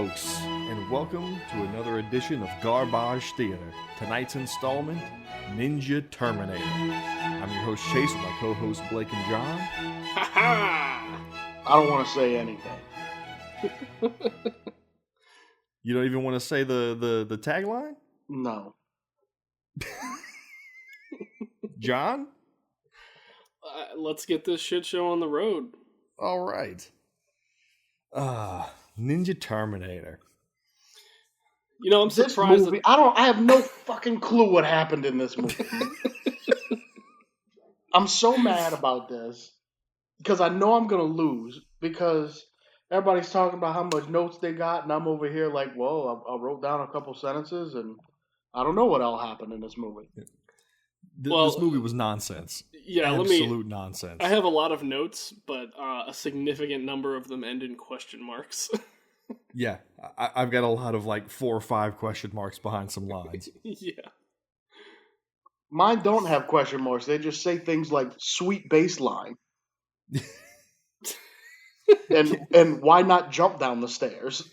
folks, and welcome to another edition of Garbage Theater. Tonight's installment, Ninja Terminator. I'm your host Chase with my co-hosts Blake and John. Ha ha! I don't want to say anything. You don't even want to say the tagline? No. John? Let's get this shit show on the road. All right. Ninja Terminator. You know, I'm surprised. Movie, I have no fucking clue what happened in this movie. I'm so mad about this because I know I'm gonna lose because everybody's talking about how much notes they got, and I'm over here like, well, I wrote down a couple sentences, and I don't know what all happened in this movie. This movie was nonsense. Yeah, absolute nonsense. I have a lot of notes, but a significant number of them end in question marks. Yeah, I've got a lot of like 4 or 5 question marks behind some lines. Yeah. Mine don't have question marks. They just say things like "sweet baseline," and why not jump down the stairs?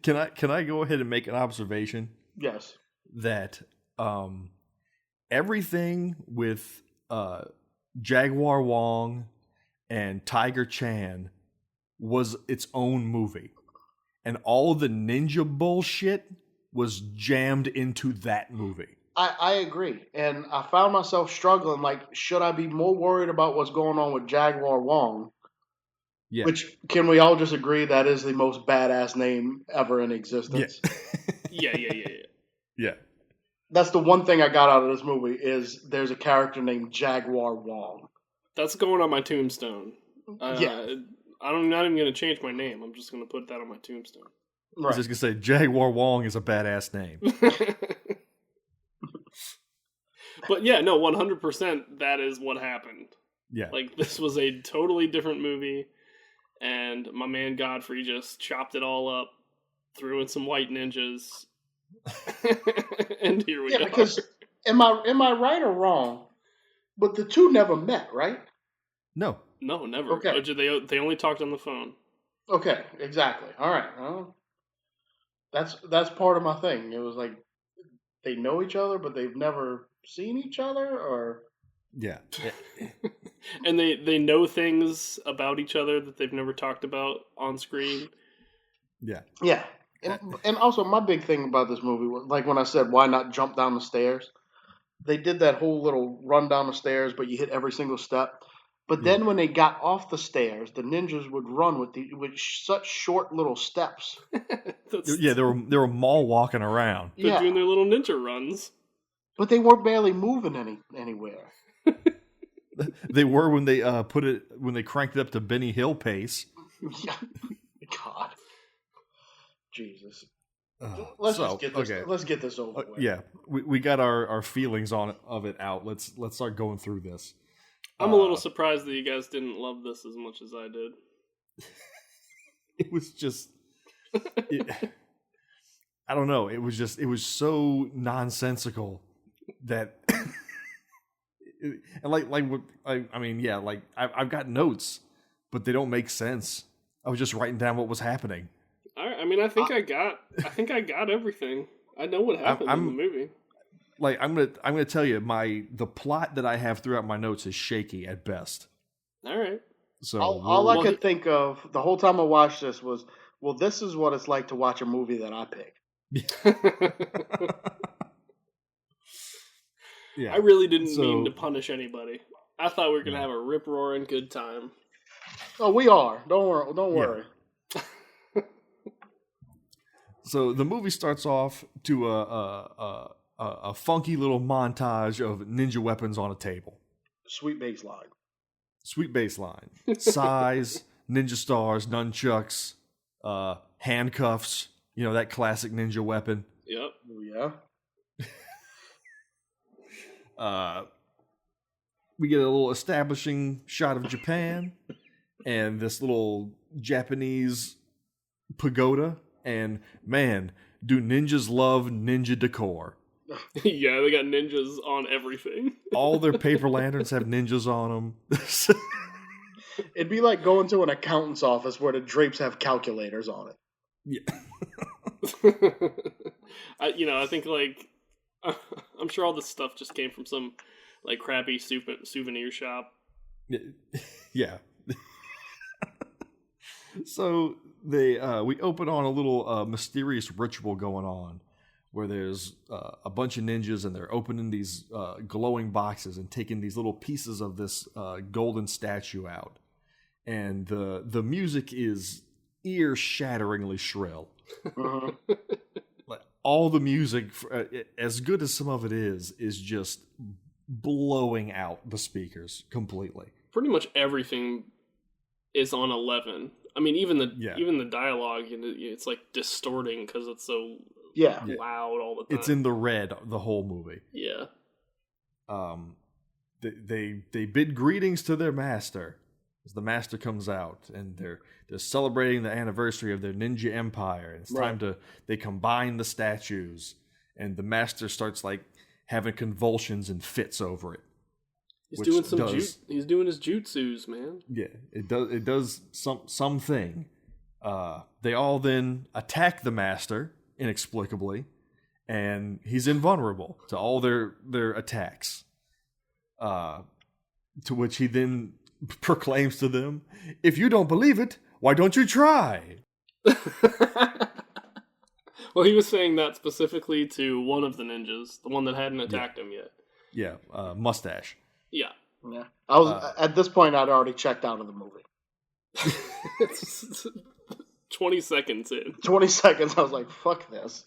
Can I go ahead and make an observation? Yes. That everything with Jaguar Wong and Tiger Chan was its own movie, and all the ninja bullshit was jammed into that movie. I agree, and I found myself struggling. Like, should I be more worried about what's going on with Jaguar Wong? Yeah. Which, can we all just agree that is the most badass name ever in existence? Yeah. Yeah. That's the one thing I got out of this movie is there's a character named Jaguar Wong. That's going on my tombstone. Yeah. I'm not even going to change my name. I'm just going to put that on my tombstone. Right. I was just going to say, Jaguar Wong is a badass name. But yeah, no, 100% that is what happened. Yeah. Like, this was a totally different movie, and my man Godfrey just chopped it all up, threw in some white ninjas, and here we are. Because, am I right or wrong? But the two never met, right? No, never. Okay. They only talked on the phone. Okay, exactly. All right. Well, that's part of my thing. It was like they know each other, but they've never seen each other, or yeah. And they know things about each other that they've never talked about on screen. Yeah. Yeah. And also, my big thing about this movie was, like when I said, why not jump down the stairs? They did that whole little run down the stairs, but you hit every single step. But then when they got off the stairs, the ninjas would run with such short little steps. Yeah, they were mall walking around. They're doing their little ninja runs. But they weren't barely moving anywhere. They were when they cranked it up to Benny Hill pace. Yeah. God. Jesus. Let's get this over with. Yeah, we got our feelings of it out. Let's start going through this. I'm a little surprised that you guys didn't love this as much as I did. It was just, I don't know. It was so nonsensical that, and I've got notes, but they don't make sense. I was just writing down what was happening. I mean, I think I got everything. I know what happened in the movie. Like, I'm gonna tell you, the plot that I have throughout my notes is shaky at best. All right. So all I could think of the whole time I watched this was, well, this is what it's like to watch a movie that I picked. Yeah. I really didn't mean to punish anybody. I thought we were gonna have a rip roaring good time. Oh, we are. Don't worry. Yeah. So the movie starts off to a funky little montage of ninja weapons on a table. Sweet baseline. Size, ninja stars, nunchucks, handcuffs. You know, that classic ninja weapon. Yep. Yeah. We get a little establishing shot of Japan and this little Japanese pagoda. And man, do ninjas love ninja decor. Yeah, they got ninjas on everything. All their paper lanterns have ninjas on them. It'd be like going to an accountant's office where the drapes have calculators on it. Yeah. I think like I'm sure all this stuff just came from some like crappy souvenir shop. Yeah. So we open on a little mysterious ritual going on, where there's a bunch of ninjas and they're opening these glowing boxes and taking these little pieces of this golden statue out, and the music is ear-shatteringly shrill. Like, all the music, as good as some of it is just blowing out the speakers completely. Pretty much everything is on 11. I mean, even the dialogue, it's like distorting because it's so loud all the time. It's in the red the whole movie. Yeah. They bid greetings to their master as the master comes out, and they're celebrating the anniversary of their ninja empire. And it's time they combine the statues, and the master starts like having convulsions and fits over it. He's doing he's doing his jutsus, man. Yeah, it does something. They all then attack the master inexplicably, and he's invulnerable to all their attacks. To which he then proclaims to them, "If you don't believe it, why don't you try?" Well, he was saying that specifically to one of the ninjas, the one that hadn't attacked him yet. Yeah, Mustache. Yeah. Yeah. I was at this point I'd already checked out of the movie. 20 seconds in. 20 seconds, I was like, fuck this.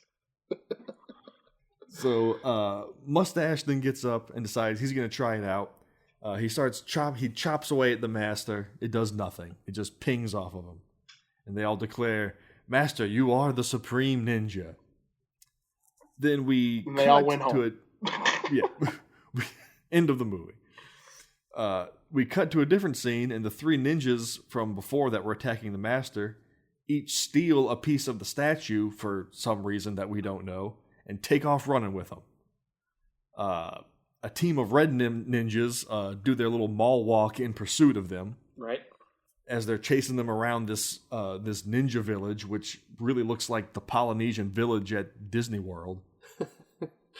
So Mustache then gets up and decides he's going to try it out. He chops away at the master. It does nothing. It just pings off of him. And they all declare, "Master, you are the supreme ninja." Then they all went home. End of the movie. We cut to a different scene, and the three ninjas from before that were attacking the master each steal a piece of the statue for some reason that we don't know and take off running with them. A team of red ninjas do their little mall walk in pursuit of them. Right. As they're chasing them around this ninja village, which really looks like the Polynesian village at Disney World.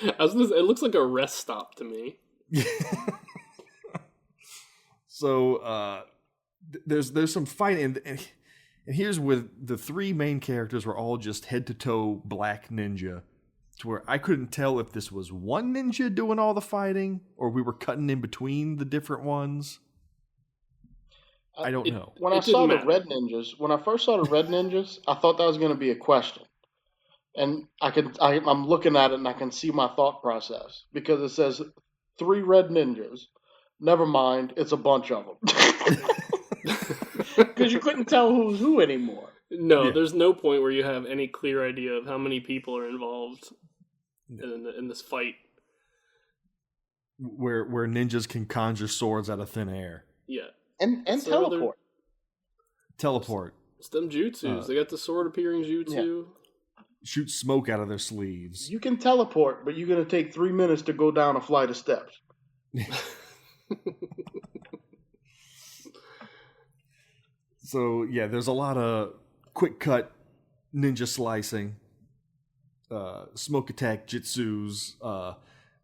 It looks like a rest stop to me. So there's some fighting, and here's where the three main characters were all just head to toe black ninja, to where I couldn't tell if this was one ninja doing all the fighting or we were cutting in between the different ones. I don't know. When I saw the red ninjas, when I first saw the red ninjas, I thought that was going to be a question. And I'm looking at it and I can see my thought process, because it says 3 red ninjas. Never mind, it's a bunch of them. Because you couldn't tell who's who anymore. No, there's no point where you have any clear idea of how many people are involved in this fight. Where ninjas can conjure swords out of thin air. Yeah. And teleport. Teleport. It's them jutsus. They got the sword appearing jutsu. Yeah. Shoot smoke out of their sleeves. You can teleport, but you're going to take 3 minutes to go down a flight of steps. So, yeah, there's a lot of quick cut ninja slicing, smoke attack jutsus.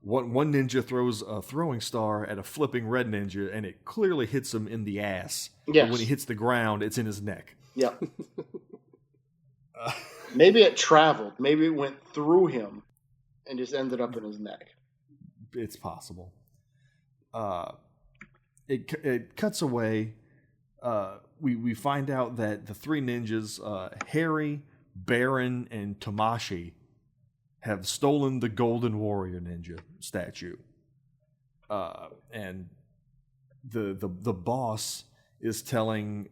One ninja throws a throwing star at a flipping red ninja, and it clearly hits him in the ass. Yes. But when he hits the ground, it's in his neck. Yep. Maybe it traveled. Maybe it went through him and just ended up in his neck. It's possible. It cuts away. We find out that the 3 ninjas, Harry, Baron, and Tamashi, have stolen the Golden Warrior Ninja statue. And the boss is telling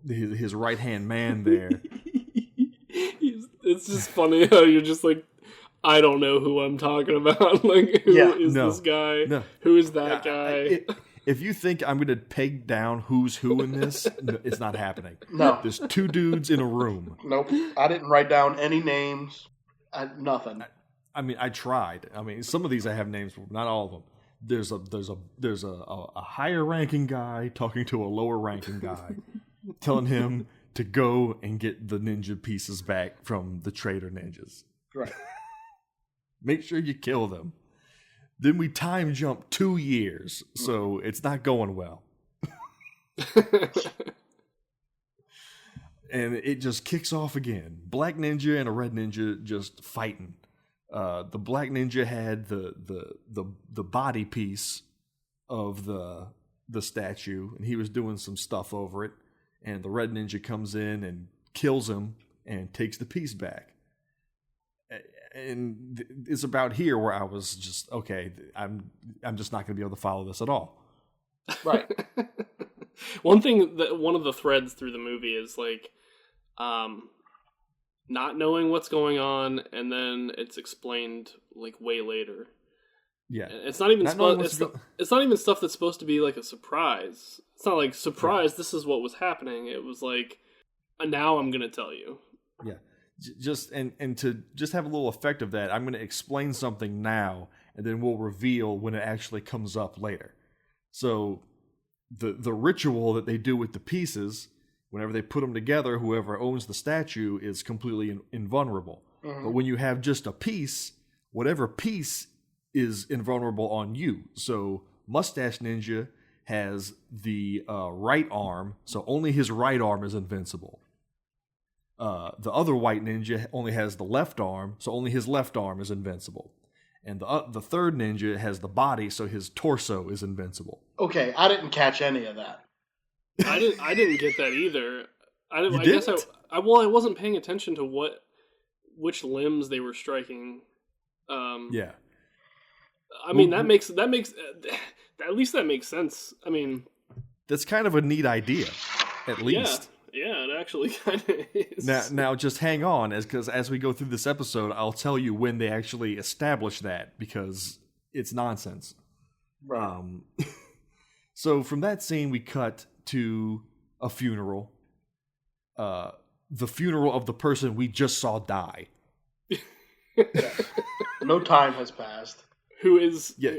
his right-hand man there. It's just funny how you're just like, I don't know who I'm talking about. Like, who is this guy? No. Who is that guy? If you think I'm going to peg down who's who in this, it's not happening. No. There's 2 dudes in a room. Nope. I didn't write down any names. Nothing. I mean, I tried. I mean, some of these I have names for, not all of them. there's a higher ranking guy talking to a lower ranking guy, telling him to go and get the ninja pieces back from the traitor ninjas. Right. Make sure you kill them. Then we time jump 2 years, so it's not going well. And it just kicks off again. Black ninja and a red ninja just fighting. The black ninja had the body piece of the statue, and he was doing some stuff over it. And the red ninja comes in and kills him and takes the piece back. And it's about here where I was just, okay, I'm just not going to be able to follow this at all. Right. One of the threads through the movie is like, not knowing what's going on, and then it's explained like way later. Yeah, it's not even it's not even stuff that's supposed to be like a surprise. It's not like surprise. Yeah. This is what was happening. It was like, now I'm gonna tell you. Yeah, just and to just have a little effect of that, I'm gonna explain something now, and then we'll reveal when it actually comes up later. So the ritual that they do with the pieces, whenever they put them together, whoever owns the statue is completely invulnerable. Mm-hmm. But when you have just a piece, whatever piece is invulnerable on you. So Mustache Ninja has the right arm, so only his right arm is invincible. The other white ninja only has the left arm, so only his left arm is invincible. And the third ninja has the body, so his torso is invincible. Okay, I didn't catch any of that. I didn't get that either. I guess I wasn't paying attention to which limbs they were striking. Yeah. I mean, that makes at least that makes sense. I mean, that's kind of a neat idea, at least. Yeah, it actually kind of is. Now just hang on, because as we go through this episode, I'll tell you when they actually establish that, because it's nonsense. Right. So from that scene, we cut to a funeral. The funeral of the person we just saw die. No time has passed. Who is... Yeah,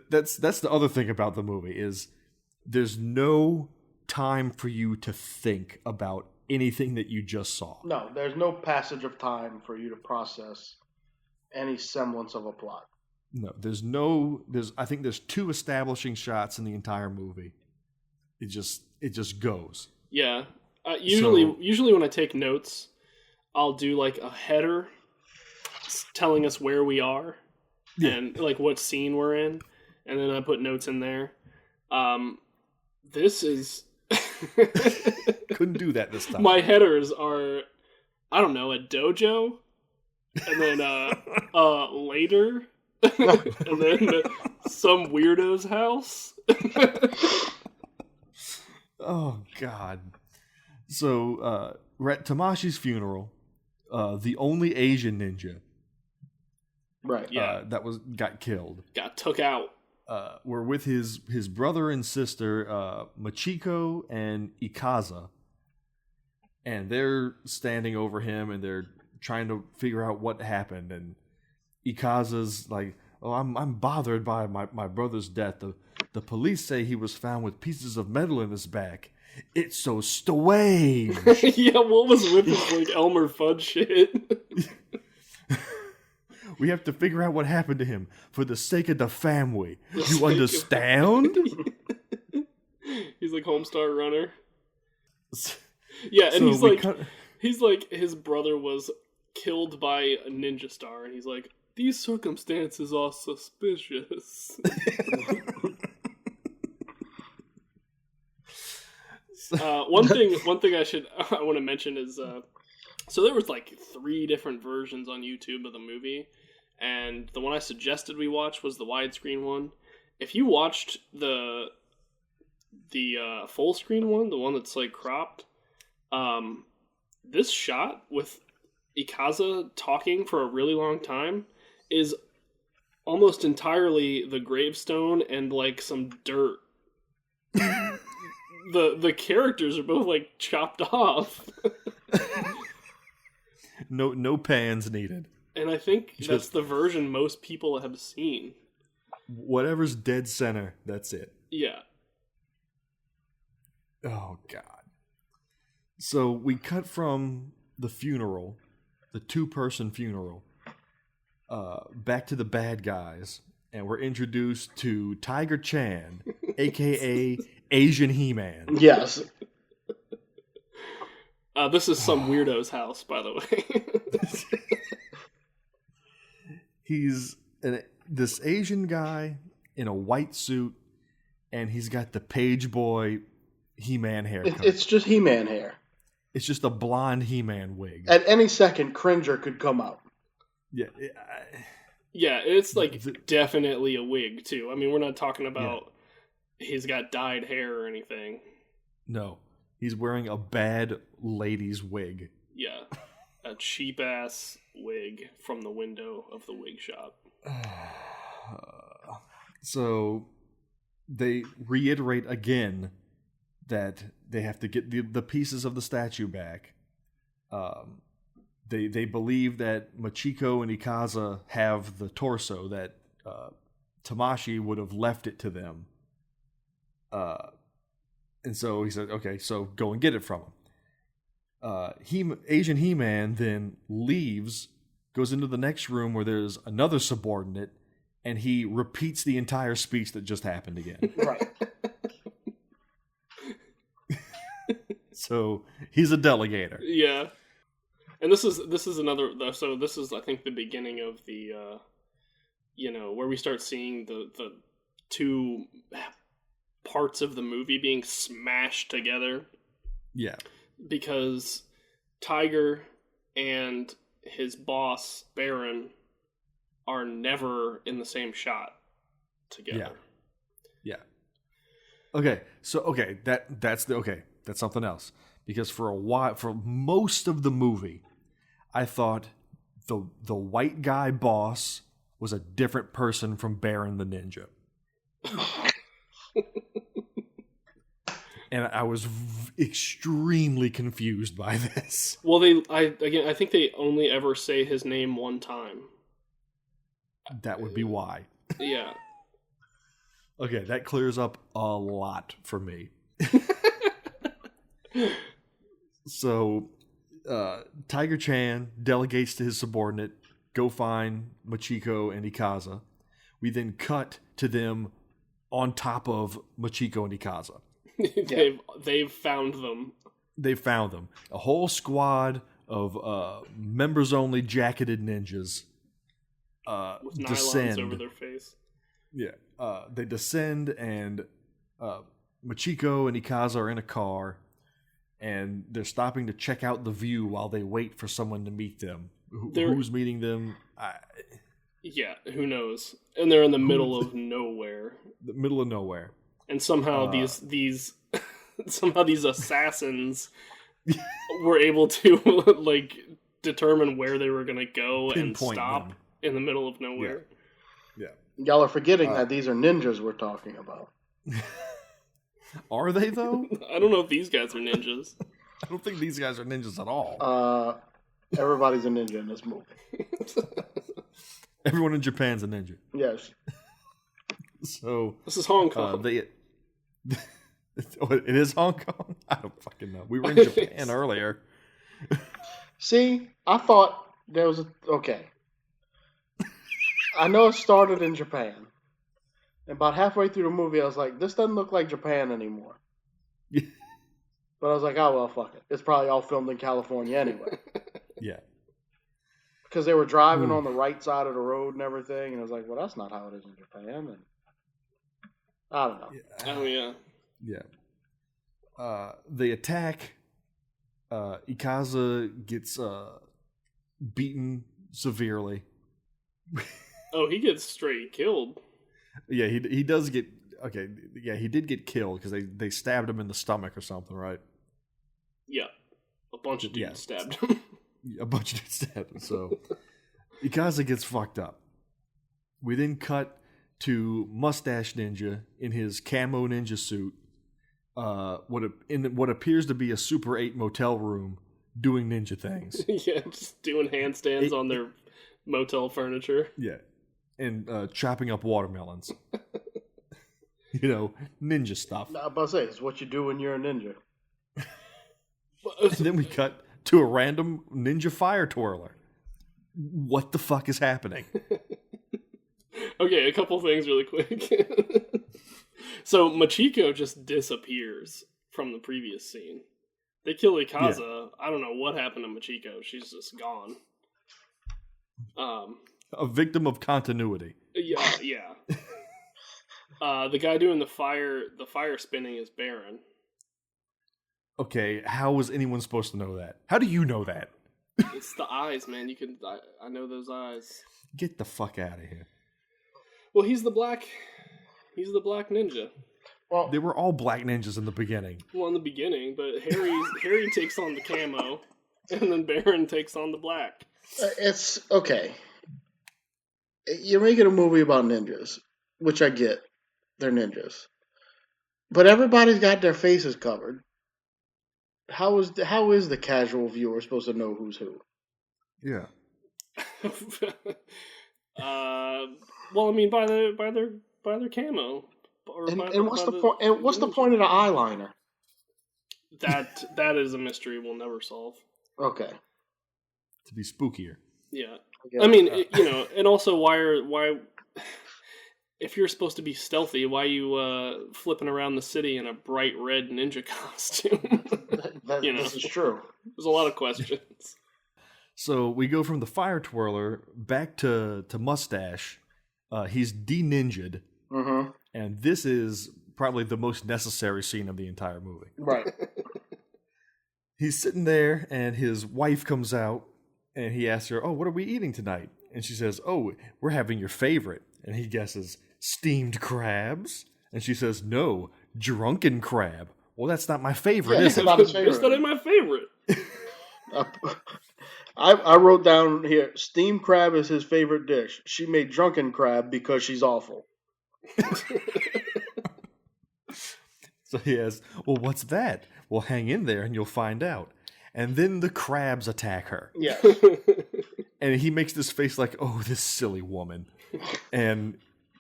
that's the other thing about the movie, is there's no time for you to think about anything that you just saw. No, there's no passage of time for you to process any semblance of a plot. No, I think there's 2 establishing shots in the entire movie. It just goes. Yeah. Usually when I take notes, I'll do like a header telling us where we are and like what scene we're in, and then I put notes in there. This is couldn't do that this time. My headers are, I don't know, a dojo, and then later, and then some weirdo's house. Oh God. So we're at Tamashi's funeral. The only Asian ninja, right? That got killed, got took out. We're with his brother and sister, Machiko and Ikaza, and they're standing over him and they're trying to figure out what happened. And Ikaza's like, "Oh, I'm bothered by my brother's death. The police say he was found with pieces of metal in his back. It's so strange." Yeah, what was with this like Elmer Fudd shit? We have to figure out what happened to him for the sake of the family. You understand? He's like Homestar Runner. Yeah, and so he's like his brother was killed by a ninja star, and he's like, these circumstances are suspicious. One thing I want to mention is so there was like 3 different versions on YouTube of the movie, and the one I suggested we watch was the widescreen one. If you watched the full screen one, the one that's like cropped, this shot with Ikaza talking for a really long time is almost entirely the gravestone and like some dirt. The characters are both like chopped off. No pans needed. And I think that's the version most people have seen. whatever's dead center, that's it. Yeah. Oh, God. So we cut from the funeral, the 2-person funeral, back to the bad guys, and we're introduced to Tiger Chan, a.k.a. Asian He-Man. Yes. This is some weirdo's house, by the way. He's this Asian guy in a white suit, and he's got the page boy He-Man haircut. It's just He-Man hair. It's just a blonde He-Man wig. At any second, Cringer could come out. Yeah. Yeah, it's like definitely a wig, too. I mean, we're not talking about he's got dyed hair or anything. No. He's wearing a bad lady's wig. Yeah. A cheap-ass wig from the window of the wig shop. So they reiterate again that they have to get the pieces of the statue back. They believe that Machiko and Ikaza have the torso, that Tamashi would have left it to them. And so he said, okay, so go and get it from him. Asian He-Man then leaves, goes into the next room where there's another subordinate, and he repeats the entire speech that just happened again. Right. So he's a delegator. Yeah. And this is another, so this is, I think, the beginning of the, where we start seeing the two parts of the movie being smashed together. Yeah. Because Tiger and his boss, Baron, are never in the same shot together. Yeah. Okay. So, that's something else. Because for a while, for most of the movie, I thought the white guy boss was a different person from Baron the Ninja. And I was extremely confused by this. Well, I think they only ever say his name one time. That would be why. Yeah. Okay, that clears up a lot for me. So, Tiger Chan delegates to his subordinate, go find Machiko and Ikaza. We then cut to them on top of Machiko and Ikaza. They've found them. They found them. A whole squad of members-only jacketed ninjas with descend. nylons over their face. Yeah. They descend, and Machiko and Ikaza are in a car, and they're stopping to check out the view while they wait for someone to meet them. Who's meeting them? Yeah, who knows? And they're in the middle of nowhere. The middle of nowhere. And somehow these assassins were able to determine where they were going to go and stop in the middle of nowhere. Yeah. Y'all are forgetting that these are ninjas we're talking about. Are they, though? I don't know if these guys are ninjas. I don't think these guys are ninjas at all. Everybody's a ninja in this movie. Everyone in Japan's a ninja. Yes. So this is Hong Kong. It is Hong Kong? I don't fucking know. We were in Japan earlier. See, I thought there was okay. I know it started in Japan. And about halfway through the movie, I was like, this doesn't look like Japan anymore. Yeah. But I was like, oh, well, fuck it. It's probably all filmed in California anyway. Yeah. Because they were driving on the right side of the road and everything. And I was like, well, that's not how it is in Japan. And I don't know. Oh, yeah. Yeah. They attack. Ikaza gets beaten severely. Oh, he gets straight killed. Yeah, he does get... Okay, yeah, he did get killed because they stabbed him in the stomach or something, right? Yeah. A bunch of dudes stabbed him. A bunch of dudes stabbed him, so... Ikaza gets fucked up. We then cut to Mustache Ninja in his camo ninja suit, in what appears to be a Super 8 motel room, doing ninja things. Yeah, just doing handstands on their motel furniture. Yeah. and chopping up watermelons. Ninja stuff. I'm about to say, it's what you do when you're a ninja. And then we cut to a random ninja fire twirler. What the fuck is happening? Okay, a couple things really quick. So Machiko just disappears from the previous scene. They kill Ikaza. Yeah. I don't know what happened to Machiko. She's just gone. A victim of continuity. Yeah. The guy doing the fire spinning is Baron. Okay, how was anyone supposed to know that? How do you know that? It's the eyes, man. I know those eyes. Get the fuck out of here. Well, he's the black ninja. Well, they were all black ninjas in the beginning. Well, in the beginning, but Harry takes on the camo, and then Baron takes on the black. It's okay. You're making a movie about ninjas, which I get. They're ninjas. But everybody's got their faces covered. How is the casual viewer supposed to know who's who? Yeah. Well, I mean, by their camo. And what's the point? And what's the point of the eyeliner? That is a mystery we'll never solve. Okay. To be spookier. Yeah. I mean, and also why if you're supposed to be stealthy, why are you flipping around the city in a bright red ninja costume? This is true. There's a lot of questions. So we go from the fire twirler back to Mustache. He's de-ninja'd. Mm-hmm. And this is probably the most necessary scene of the entire movie. Right. He's sitting there, and his wife comes out, and he asks her, "Oh, what are we eating tonight?" And she says, "Oh, we're having your favorite." And he guesses, "Steamed crabs?" And she says, "No, drunken crab." Well, that's not my favorite, is it? It's not my favorite. I wrote down here, steamed crab is his favorite dish. She made drunken crab because she's awful. So he asks, "Well, what's that?" "Well, hang in there and you'll find out." And then the crabs attack her. Yeah. And he makes this face like, "Oh, this silly woman." And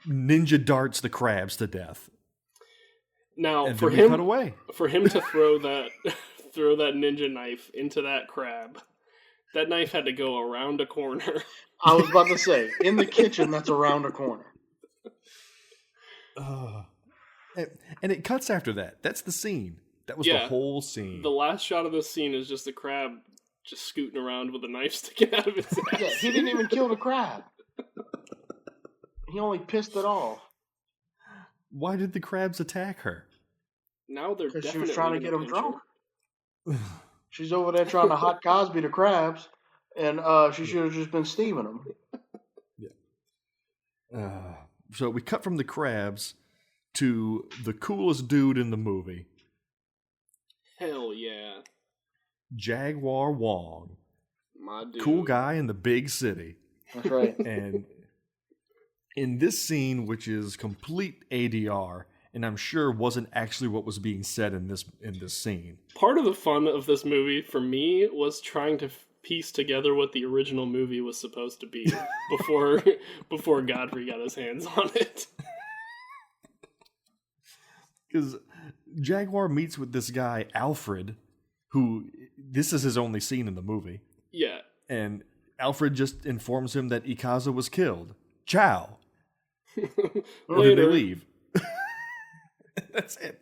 ninja darts the crabs to death. Now, and for him to throw that ninja knife into that crab, that knife had to go around a corner. I was about to say, in the kitchen, that's around a corner. And it cuts after that. That's the scene. That was the whole scene. The last shot of this scene is just the crab just scooting around with a knife sticking out of his ass. Yeah, he didn't even kill the crab. He only pissed it off. Why did the crabs attack her? Now they're definitely she was trying to get him drunk. Her. She's over there trying to hot Cosby the crabs, and she should have just been steaming them. Yeah. So we cut from the crabs to the coolest dude in the movie. Hell yeah. Jaguar Wong. My dude. Cool guy in the big city. That's right. And in this scene, which is complete ADR, and I'm sure wasn't actually what was being said in this scene. Part of the fun of this movie for me was trying to piece together what the original movie was supposed to be before Godfrey got his hands on it. Because Jaguar meets with this guy Alfred, who this is his only scene in the movie. Yeah. And Alfred just informs him that Ikaza was killed. Ciao. Or did they leave? That's it.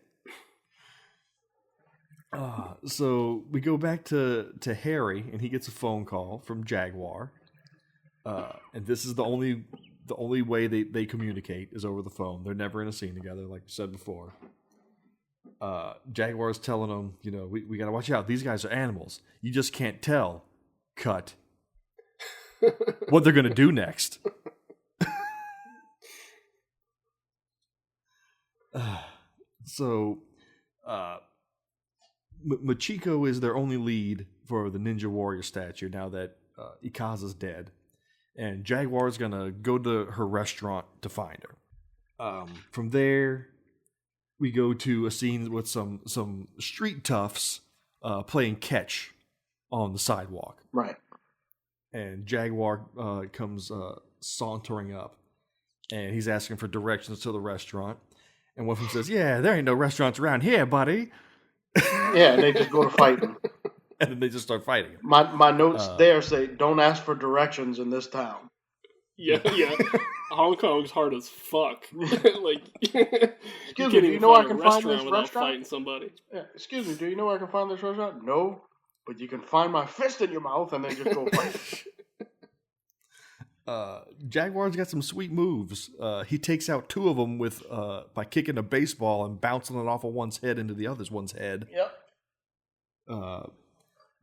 So we go back to Harry, and he gets a phone call from Jaguar. And this is the only way they communicate is over the phone. They're never in a scene together, like you said before. Jaguar's telling him, we got to watch out. These guys are animals. You just can't tell. Cut. What they're going to do next. So, Machiko is their only lead for the Ninja Warrior statue now that Ikaza's dead. And Jaguar's going to go to her restaurant to find her. From there, we go to a scene with some street toughs playing catch on the sidewalk. Right. And Jaguar comes sauntering up. and he's asking for directions to the restaurant. And one of them says, "Yeah, there ain't no restaurants around here, buddy." Yeah, and they just go to fighting. And then they just start fighting. My notes there say, "Don't ask for directions in this town." Yeah. Hong Kong's hard as fuck. Like, excuse me, do you know where I can find this without restaurant? fighting somebody. Yeah, excuse me, do you know where I can find this restaurant? No, but you can find my fist in your mouth and then just go fight. Jaguar's got some sweet moves. He takes out two of them with by kicking a baseball and bouncing it off of one's head into the other one's head. Yep.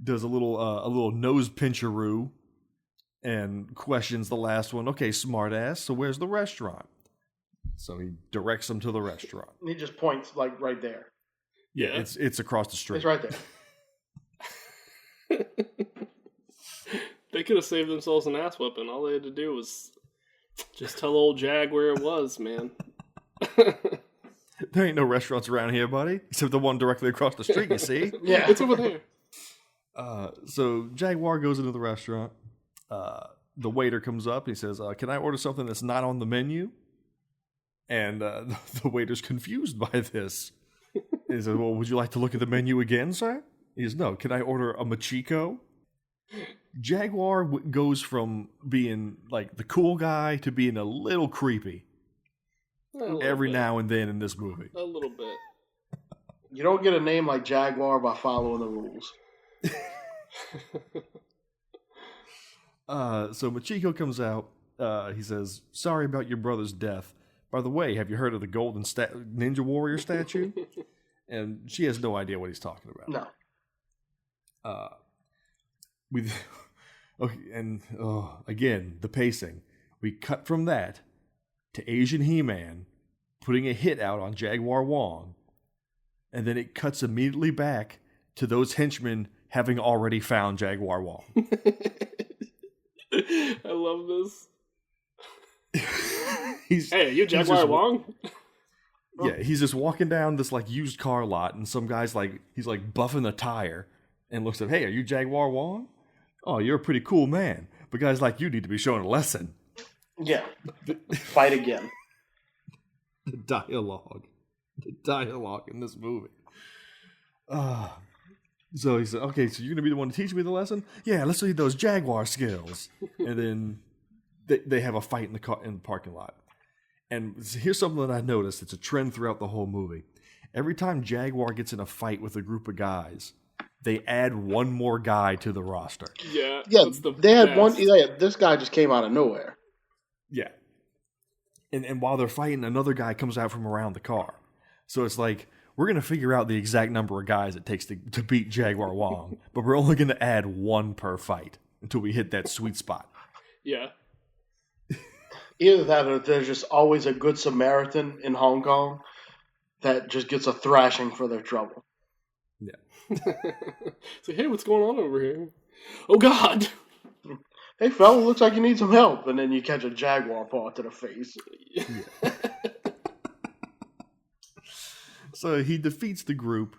Does a little nose pincheroo and questions the last one. Okay, smartass. So where's the restaurant? So he directs them to the restaurant. And he just points like right there. Yeah, it's across the street. It's right there. They could have saved themselves an ass whipping. All they had to do was just tell old Jag where it was, man. There ain't no restaurants around here, buddy, except the one directly across the street, you see? Yeah. It's over there. So Jaguar goes into the restaurant. The waiter comes up. He says, "Can I order something that's not on the menu?" And the waiter's confused by this. He says, "Well, would you like to look at the menu again, sir?" He says, "No. Can I order a machiko?" Jaguar goes from being like the cool guy to being a little creepy every now and then in this movie. A little bit. You don't get a name like Jaguar by following the rules. So Machiko comes out. He says, "Sorry about your brother's death. By the way, have you heard of the golden Ninja Warrior statue?" And she has no idea what he's talking about. No. Again, the pacing. We cut from that to Asian He-Man putting a hit out on Jaguar Wong, and then it cuts immediately back to those henchmen having already found Jaguar Wong. I love this. Hey, you Jaguar Wong? Yeah, he's just walking down this like used car lot, and some guy's like, he's like buffing a tire, and looks at, "Hey, are you Jaguar Wong? Oh, you're a pretty cool man, but guys like you need to be shown a lesson." Yeah. Fight again. The dialogue in this movie. So he said, "Okay, so you're going to be the one to teach me the lesson? Yeah, let's see those Jaguar skills." And then they have a fight in the parking lot. And here's something that I noticed. It's a trend throughout the whole movie. Every time Jaguar gets in a fight with a group of guys, they add one more guy to the roster. Yeah, they had one. Yeah, this guy just came out of nowhere. Yeah. And while they're fighting, another guy comes out from around the car. So it's like, we're going to figure out the exact number of guys it takes to beat Jaguar Wong, but we're only going to add one per fight until we hit that sweet spot. Yeah. Either that or there's just always a good Samaritan in Hong Kong that just gets a thrashing for their trouble. Yeah. So, hey, what's going on over here? Oh, God. Hey, fella, looks like you need some help. And then you catch a jaguar paw to the face. Yeah. So he defeats the group.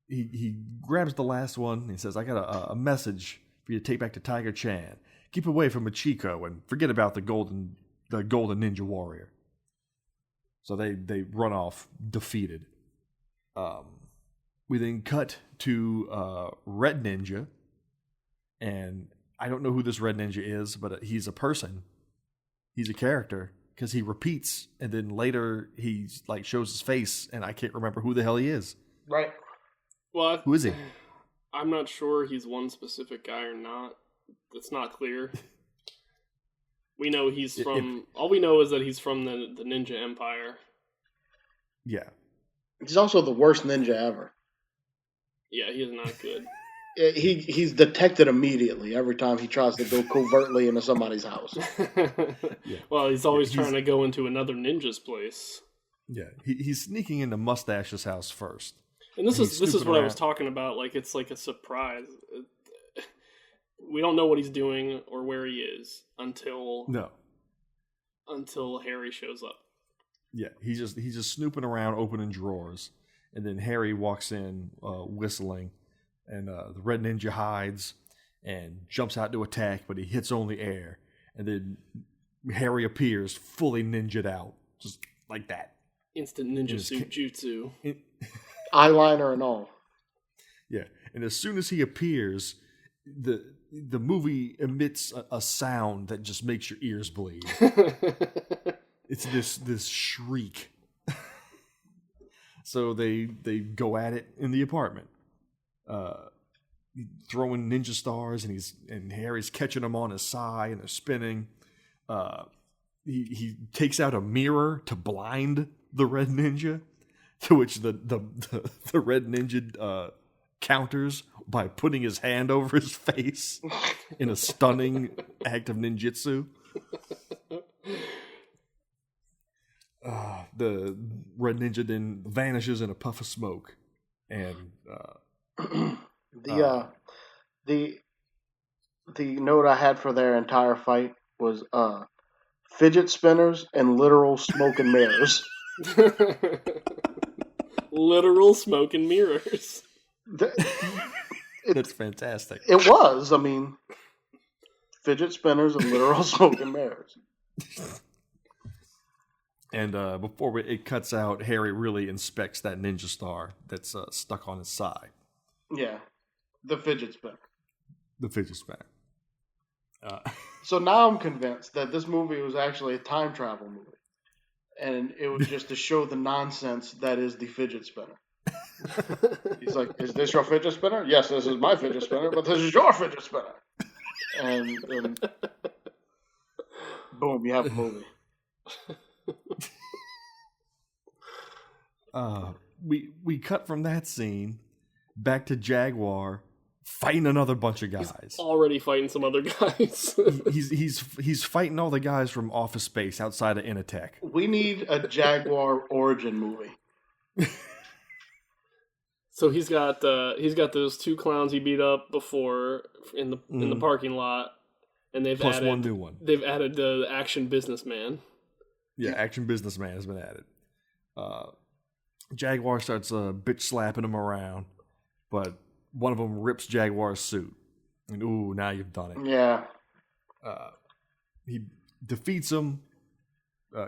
He grabs the last one. And he says, "I got a message for you to take back to Tiger Chan. Keep away from Machiko and forget about the golden Ninja Warrior." So they run off defeated. We then cut to Red Ninja, and I don't know who this Red Ninja is, but he's a person. He's a character because he repeats, and then later he like shows his face, and I can't remember who the hell he is. Right. Well, who is he? I'm not sure he's one specific guy or not. It's not clear. We know he's from. All we know is that he's from the Ninja Empire. Yeah. He's also the worst ninja ever. Yeah, he is not good. He's detected immediately every time he tries to go covertly into somebody's house. Yeah. Well, he's always trying to go into another ninja's place. Yeah, he's sneaking into Mustache's house first. And this is what I was talking about. Like, it's like a surprise. We don't know what he's doing or where he is until Harry shows up. Yeah, he's just snooping around, opening drawers, and then Harry walks in whistling, and the Red Ninja hides and jumps out to attack, but he hits only air. And then Harry appears fully ninja'd out, just like that. Instant ninja suit jutsu. Eyeliner and all. Yeah, and as soon as he appears, the movie emits a sound that just makes your ears bleed. It's this shriek. So they go at it in the apartment, throwing ninja stars, and Harry's catching them on his side, and they're spinning. He takes out a mirror to blind the red ninja, to which the red ninja counters by putting his hand over his face in a stunning act of ninjutsu. The red ninja then vanishes in a puff of smoke, and the note I had for their entire fight was fidget spinners and literal smoke and mirrors. Literal smoke and mirrors. That's fantastic. It was. I mean, fidget spinners and literal smoke and mirrors. And before it cuts out, Harry really inspects that ninja star that's stuck on his side. Yeah, the fidget spinner. The fidget spinner. So now I'm convinced that this movie was actually a time travel movie. And it was just to show the nonsense that is the fidget spinner. He's like, is this your fidget spinner? Yes, this is my fidget spinner, but this is your fidget spinner. And boom, you have a movie. We cut from that scene back to Jaguar fighting another bunch of guys. He's already fighting some other guys. he's fighting all the guys from Office Space outside of Initech. We need a Jaguar origin movie. So he's got those two clowns he beat up before in the parking lot, and they've plus added one new one. They've added the action businessman. Yeah, action businessman has been added. Jaguar starts bitch slapping him around, but one of them rips Jaguar's suit. And ooh, now you've done it. Yeah. He defeats him,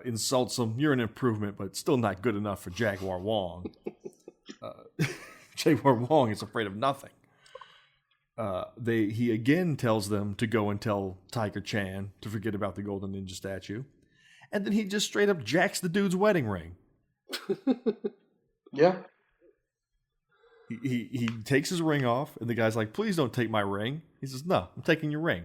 insults him. You're an improvement, but still not good enough for Jaguar Wong. Jaguar Wong is afraid of nothing. He again tells them to go and tell Tiger Chan to forget about the Golden Ninja statue. And then he just straight up jacks the dude's wedding ring. Yeah. He takes his ring off, and the guy's like, please don't take my ring. He says, no, I'm taking your ring.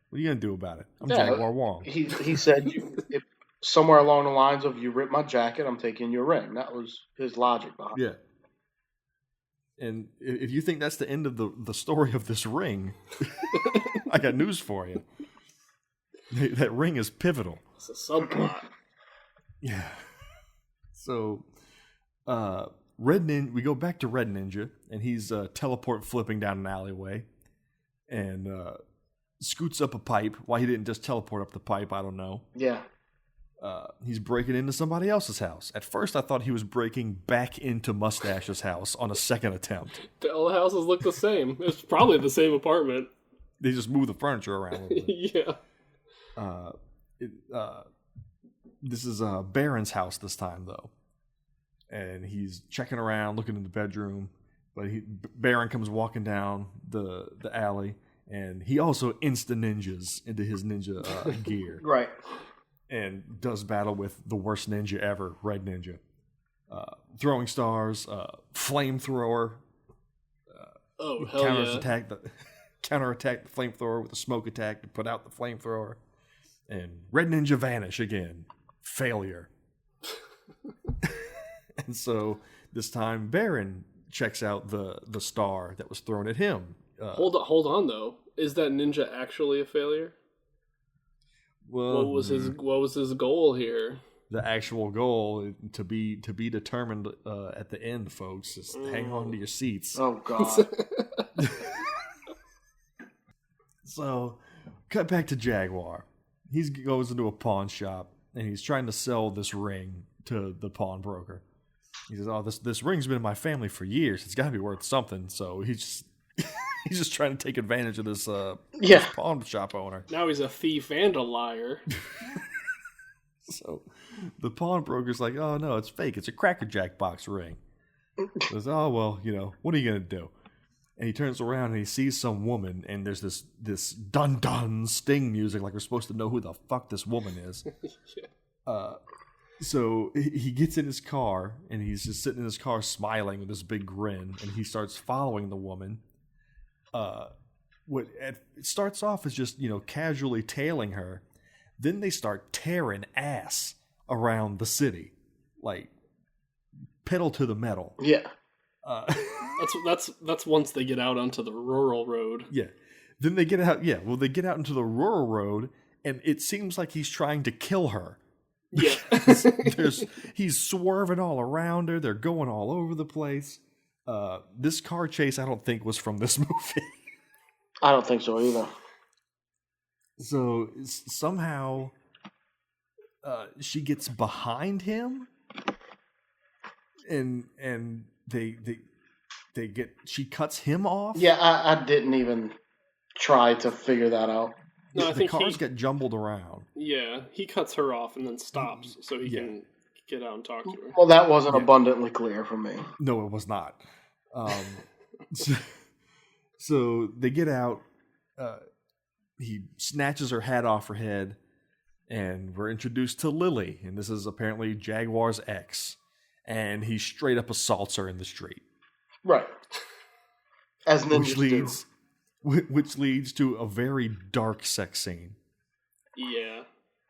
What are you going to do about it? I'm Jaguar Wong. He said, if somewhere along the lines of, you ripped my jacket, I'm taking your ring. That was his logic behind it. Yeah. And if you think that's the end of the story of this ring, I got news for you. That ring is pivotal. It's a subplot. Yeah. So, we go back to Red Ninja, and he's teleport flipping down an alleyway, and scoots up a pipe. Why he didn't just teleport up the pipe, I don't know. Yeah. He's breaking into somebody else's house. At first, I thought he was breaking back into Mustache's house on a second attempt. All the houses look the same. It's probably the same apartment. They just move the furniture around a little bit. Yeah. This is Baron's house this time, though. And he's checking around, looking in the bedroom. But Baron comes walking down the alley, and he also insta-ninjas into his ninja gear. Right. And does battle with the worst ninja ever, Red Ninja. Throwing stars, flamethrower. Counterattack the flamethrower with a smoke attack to put out the flamethrower. And Red Ninja vanish again. Failure. And so this time Baron checks out the star that was thrown at him. Hold on though. Is that ninja actually a failure? Well, what was his goal here? The actual goal to be determined at the end, folks. Just hang on to your seats. Oh God. So, cut back to Jaguar. He goes into a pawn shop and he's trying to sell this ring to the pawnbroker. He says, "Oh, this ring's been in my family for years. It's got to be worth something." So he's just trying to take advantage of this pawn shop owner. Now he's a thief and a liar. So the pawnbroker's like, oh, no, it's fake. It's a Cracker Jack box ring. He says, oh, well, what are you going to do? And he turns around and he sees some woman, and there's this dun-dun Sting music, like we're supposed to know who the fuck this woman is. So he gets in his car, and he's just sitting in his car smiling with this big grin, and he starts following the woman. It starts off as just, casually tailing her. Then they start tearing ass around the city, like pedal to the metal. Yeah. That's once they get out onto the rural road. Yeah. Then they get out. Yeah. Well, they get out into the rural road, and it seems like he's trying to kill her. Yeah. He's swerving all around her. They're going all over the place. This car chase, I don't think, was from this movie. I don't think so either. So somehow she gets behind him, and she cuts him off. Yeah, I didn't even try to figure that out. No, the cars get jumbled around. Yeah, he cuts her off and then stops so he can get out and talk to her. Well, that wasn't abundantly clear for me. No, it was not. So they get out. He snatches her hat off her head, and we're introduced to Lily, and this is apparently Jaguar's ex, and he straight up assaults her in the street. Right. As ninjas which leads to a very dark sex scene. Yeah.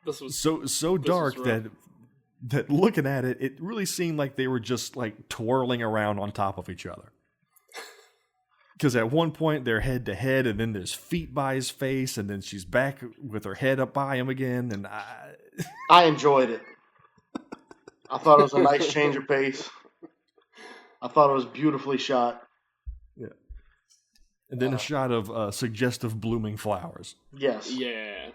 This was so dark that looking at it, it really seemed like they were just like twirling around on top of each other. Because at one point they're head to head, and then there's feet by his face, and then she's back with her head up by him again, and I enjoyed it. I thought it was a nice change of pace. I thought it was beautifully shot. Yeah. And then a shot of suggestive blooming flowers. Yes. Yeah.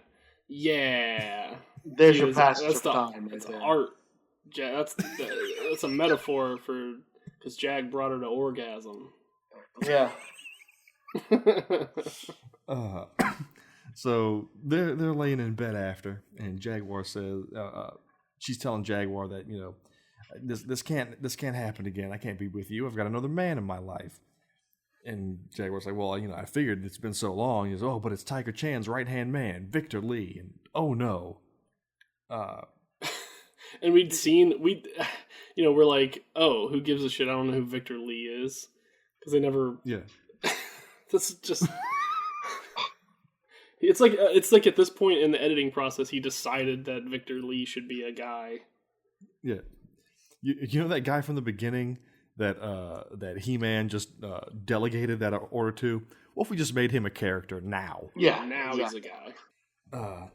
Yeah. There's your passage of time. It's art. That's a metaphor for because Jag brought her to orgasm. Yeah. So they're laying in bed after, and Jaguar says she's telling Jaguar that this can't happen again. I can't be with you. I've got another man in my life. And Jaguar's like, well, I figured it's been so long. He goes, oh, but it's Tiger Chan's right-hand man, Victor Lee. And oh, no. And we're like, oh, who gives a shit? I don't know who Victor Lee is. Because they never... Yeah. That's just... It's like at this point in the editing process, he decided that Victor Lee should be a guy. Yeah. You know that guy from the beginning... that He-Man just delegated that order to? What if we just made him a character now? Yeah, now he's a guy.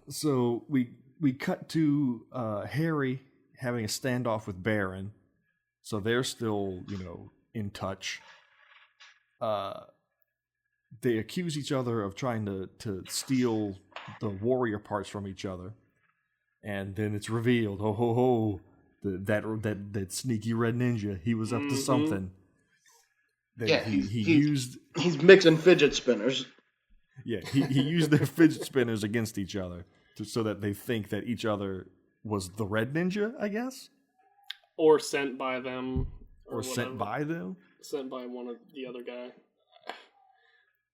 So we cut to Harry having a standoff with Baron. So they're still, in touch. They accuse each other of trying to steal the warrior parts from each other. And then it's revealed, ho ho ho, that sneaky red ninja, he was up to something. He's mixing fidget spinners. Yeah, he used their fidget spinners against each other so that they think that each other was the red ninja, I guess, or sent by them, or sent by them, sent by one of the other guy.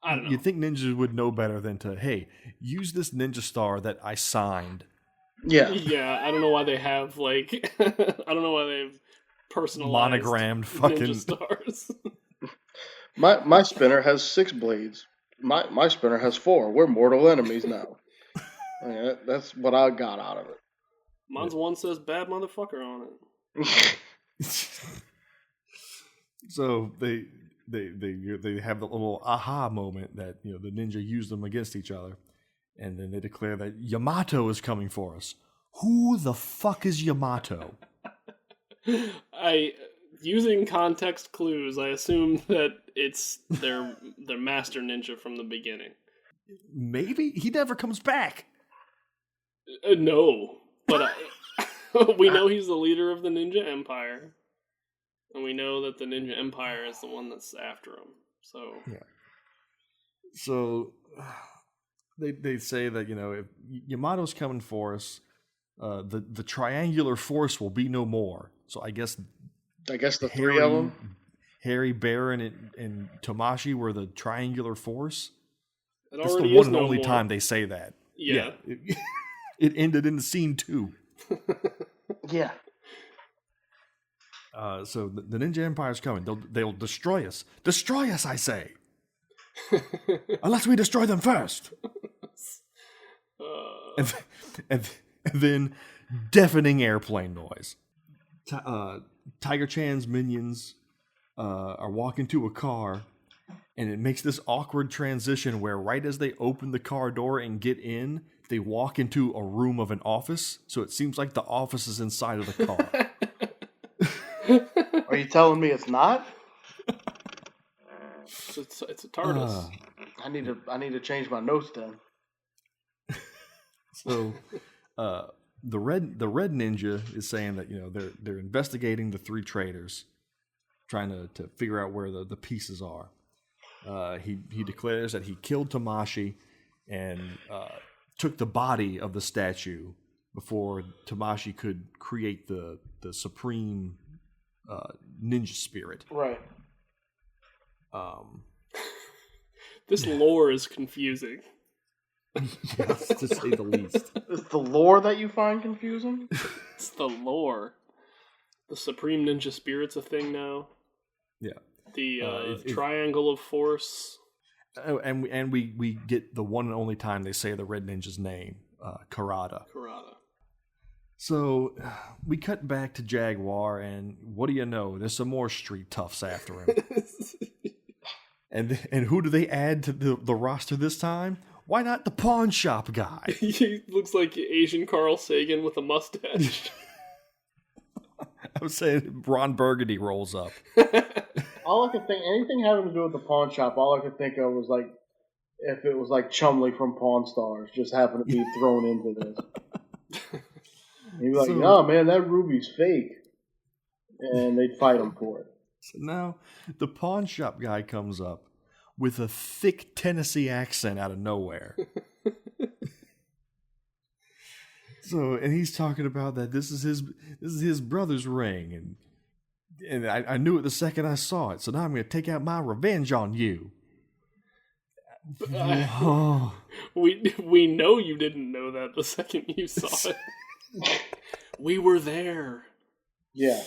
I don't know. You'd think ninjas would know better than to, hey, use this ninja star that I signed. Yeah. Yeah, I don't know why they have, I don't know why they have personalized monogrammed fucking ninja stars. My spinner has 6 blades. My spinner has 4. We're mortal enemies now. That's what I got out of it. Mine's one says bad motherfucker on it. So they have the little aha moment that the ninja used them against each other. And then they declare that Yamato is coming for us. Who the fuck is Yamato? Using context clues, I assume that it's their master ninja from the beginning. Maybe? He never comes back. No, but we know he's the leader of the Ninja Empire. And we know that the Ninja Empire is the one that's after him. So... Yeah. So... They say that, if Yamato's coming for us, the triangular force will be no more. So I guess the three of them, Harry, Baron, and Tomashi were the triangular force. That's the one and only time they say that. Yeah. It ended in scene 2. Yeah. So the Ninja Empire's coming. They'll destroy us. Destroy us, I say. Unless we destroy them first. And then deafening airplane noise. Tiger Chan's minions are walking to a car, and it makes this awkward transition where right as they open the car door and get in, they walk into a room of an office. So it seems like the office is inside of the car. Are you telling me it's not? It's a TARDIS. I need to change my notes then. So, the red ninja is saying that they're investigating the 3 traitors, trying to figure out where the pieces are. He declares that he killed Tomashi and took the body of the statue before Tomashi could create the supreme ninja spirit. Right. This lore is confusing. Yes, to say the least. It's the lore that you find confusing? It's the lore. The Supreme Ninja Spirit's a thing now. Yeah. The Triangle of Force. Oh, and we get the one and only time they say the Red Ninja's name, Karada. So we cut back to Jaguar, and what do you know? There's some more street toughs after him. And who do they add to the roster this time? Why not the pawn shop guy? He looks like Asian Carl Sagan with a mustache. I was saying Ron Burgundy rolls up. All I could think, anything having to do with the pawn shop, all I could think of was like, if it was like Chumley from Pawn Stars just happened to be thrown into this. He'd be like, no, man, that ruby's fake. And they'd fight him for it. So now the pawn shop guy comes up with a thick Tennessee accent out of nowhere. And he's talking about that this is his brother's ring, and I knew it the second I saw it. So now I'm going to take out my revenge on you. We know you didn't know that the second you saw it. We were there. Yeah.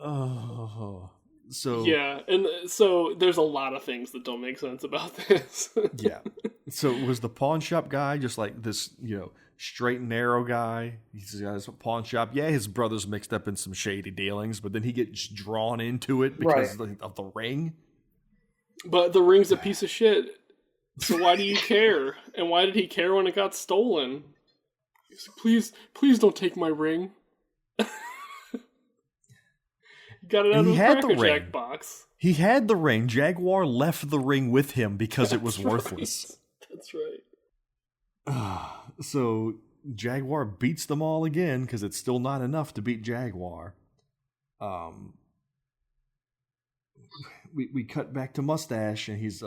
Oh. So yeah, and so there's a lot of things that don't make sense about this. Yeah. So was the pawn shop guy just like this, straight and narrow guy? He's got his pawn shop. Yeah, his brother's mixed up in some shady dealings, but then he gets drawn into it because of the ring. But the ring's a piece of shit. So why do you care? And why did he care when it got stolen? He's like, please don't take my ring. Got it out of the Cracker Jack box. He had the ring. Jaguar left the ring with him because it was worthless. That's right. So Jaguar beats them all again because it's still not enough to beat Jaguar. We cut back to Mustache, and he's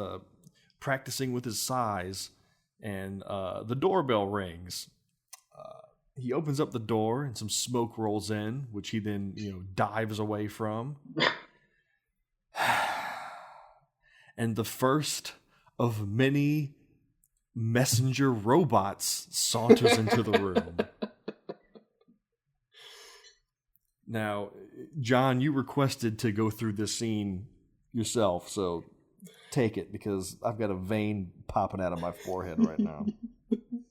practicing with his size, and the doorbell rings. He opens up the door and some smoke rolls in, which he then, dives away from. And the first of many messenger robots saunters into the room. Now, John, you requested to go through this scene yourself, so take it, because I've got a vein popping out of my forehead right now.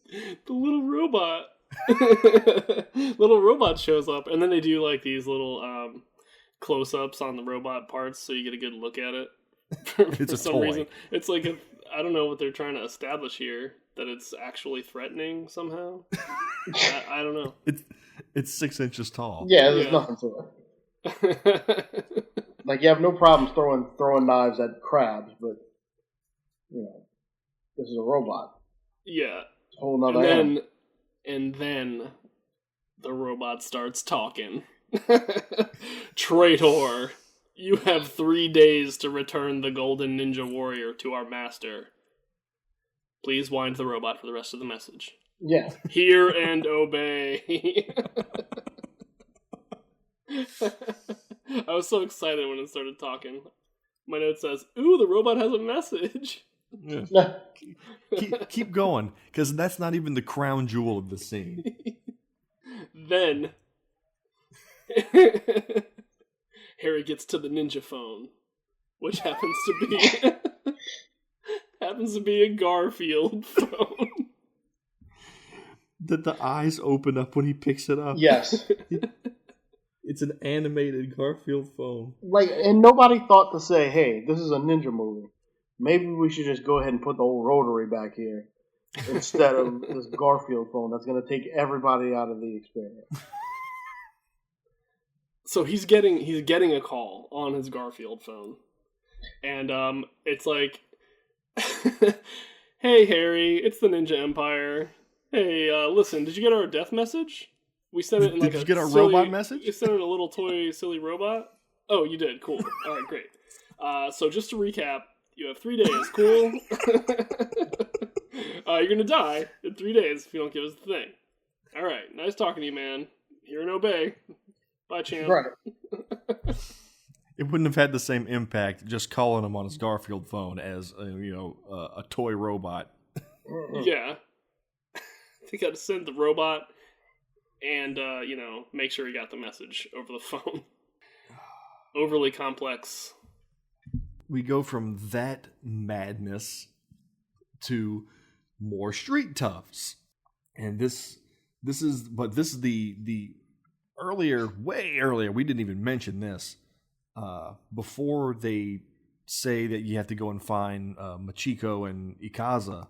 The little robot. Little robot shows up, and then they do like these little close-ups on the robot parts, so you get a good look at it. For some reason, it's like I don't know what they're trying to establish here, that it's actually threatening somehow. I don't know. It's 6 inches tall. Yeah, there's nothing to it. Like, you have no problems throwing knives at crabs, but this is a robot. Yeah. It's a whole nother. And then the robot starts talking. Traitor, you have 3 days to return the golden ninja warrior to our master. Please wind the robot for the rest of the message. Yeah. Hear and obey. I was so excited when it started talking. My note says, "Ooh, the robot has a message." Yeah. keep going, because that's not even the crown jewel of the scene. Then Harry gets to the ninja phone, which happens to be a Garfield phone. That the eyes open up when he picks it up. Yes. It's an animated Garfield phone. And nobody thought to say, hey, this is a ninja movie. Maybe we should just go ahead and put the old rotary back here instead of this Garfield phone that's going to take everybody out of the experience. So he's getting a call on his Garfield phone. And it's like, "Hey Harry, it's the Ninja Empire. Hey, listen, did you get our death message? We sent it in Did you get our robot message? You sent it in a little toy silly robot? Oh, you did. Cool. All right, great. So just to recap, you have 3 days. Cool. You're gonna die in 3 days if you don't give us the thing. All right. Nice talking to you, man. Hear and obey. Bye, champ." Right. It wouldn't have had the same impact just calling him on his Garfield phone as a toy robot. Yeah. They got to send the robot and make sure he got the message over the phone. Overly complex. We go from that madness to more street toughs, and this is the earlier, way earlier. We didn't even mention this before they say that you have to go and find Machiko and Ikaza.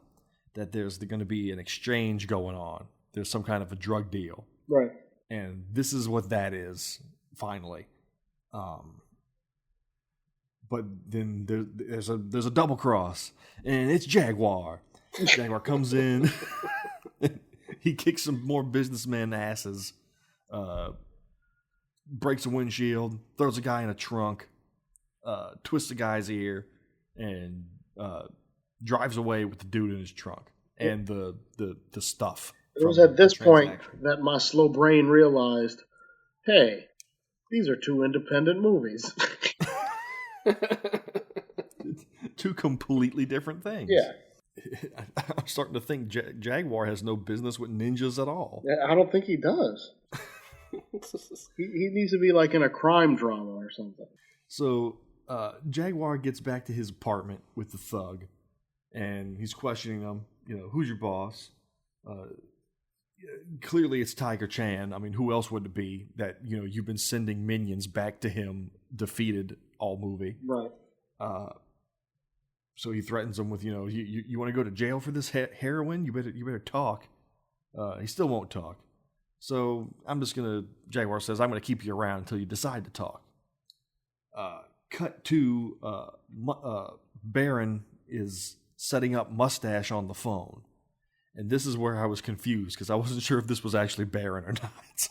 That there's going to be an exchange going on. There's some kind of a drug deal, Right. and this is what that is. Finally. But then there's a double cross, and it's Jaguar. Jaguar comes in, he kicks some more businessmen asses, breaks a windshield, throws a guy in a trunk, twists a guy's ear, and drives away with the dude in his trunk and the stuff. It was at this point that my slow brain realized, hey, these are two independent movies. Two completely different things. Yeah. I'm starting to think Jaguar has no business with ninjas at all. Yeah, I don't think he does. He needs to be like in a crime drama or something. So Jaguar gets back to his apartment with the thug, and he's questioning him. Who's your boss? Clearly it's Tiger Chan. I mean, who else would it be that, you've been sending minions back to him defeated all movie. Right. So he threatens him with, you want to go to jail for this heroin? You better talk. He still won't talk. So Jaguar says, I'm going to keep you around until you decide to talk. Cut to Baron is setting up Mustache on the phone. And this is where I was confused, because I wasn't sure if this was actually Baron or not.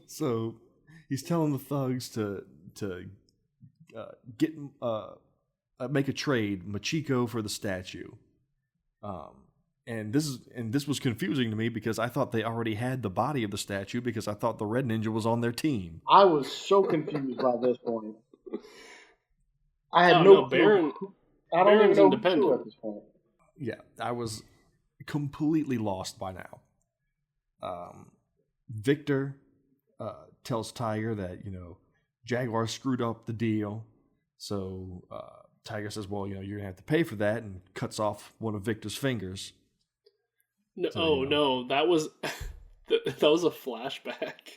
So he's telling the thugs to make a trade, Machiko for the statue. And this was confusing to me because I thought they already had the body of the statue, because I thought the Red Ninja was on their team. I was so confused by this point. I had no Baron. I don't Baron's even know independent who at this point. Yeah, I was completely lost by now. Victor tells Tiger that, Jaguar screwed up the deal. So Tiger says, well, you're going to have to pay for that, and cuts off one of Victor's fingers. No, So, no, that was a flashback.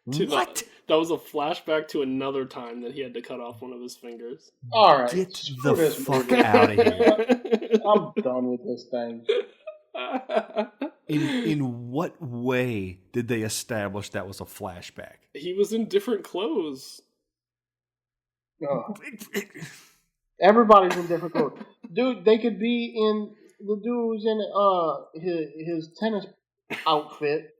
What? That was a flashback to another time that he had to cut off one of his fingers. All right. Get the fuck out of here. I'm done with this thing. In what way did they establish that was a flashback? He was in different clothes. Everybody's in different clothes. Dude, they could be in... The dude was in his tennis outfit,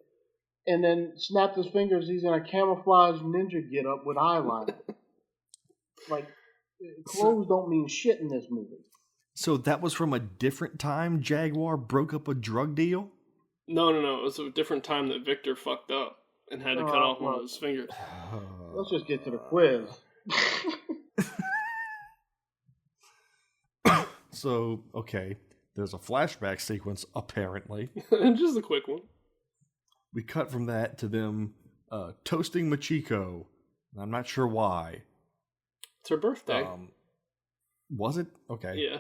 and then snapped his fingers. He's in a camouflage ninja get-up with eyeliner. Like, clothes don't mean shit in this movie. So that was from a different time Jaguar broke up a drug deal? No. It was a different time that Victor fucked up and had to cut off one of his fingers. Let's just get to the quiz. So, okay, there's a flashback sequence, apparently. Just a quick one. We cut from that to them toasting Machiko. I'm not sure why. It's her birthday. Was it? Okay. Yeah.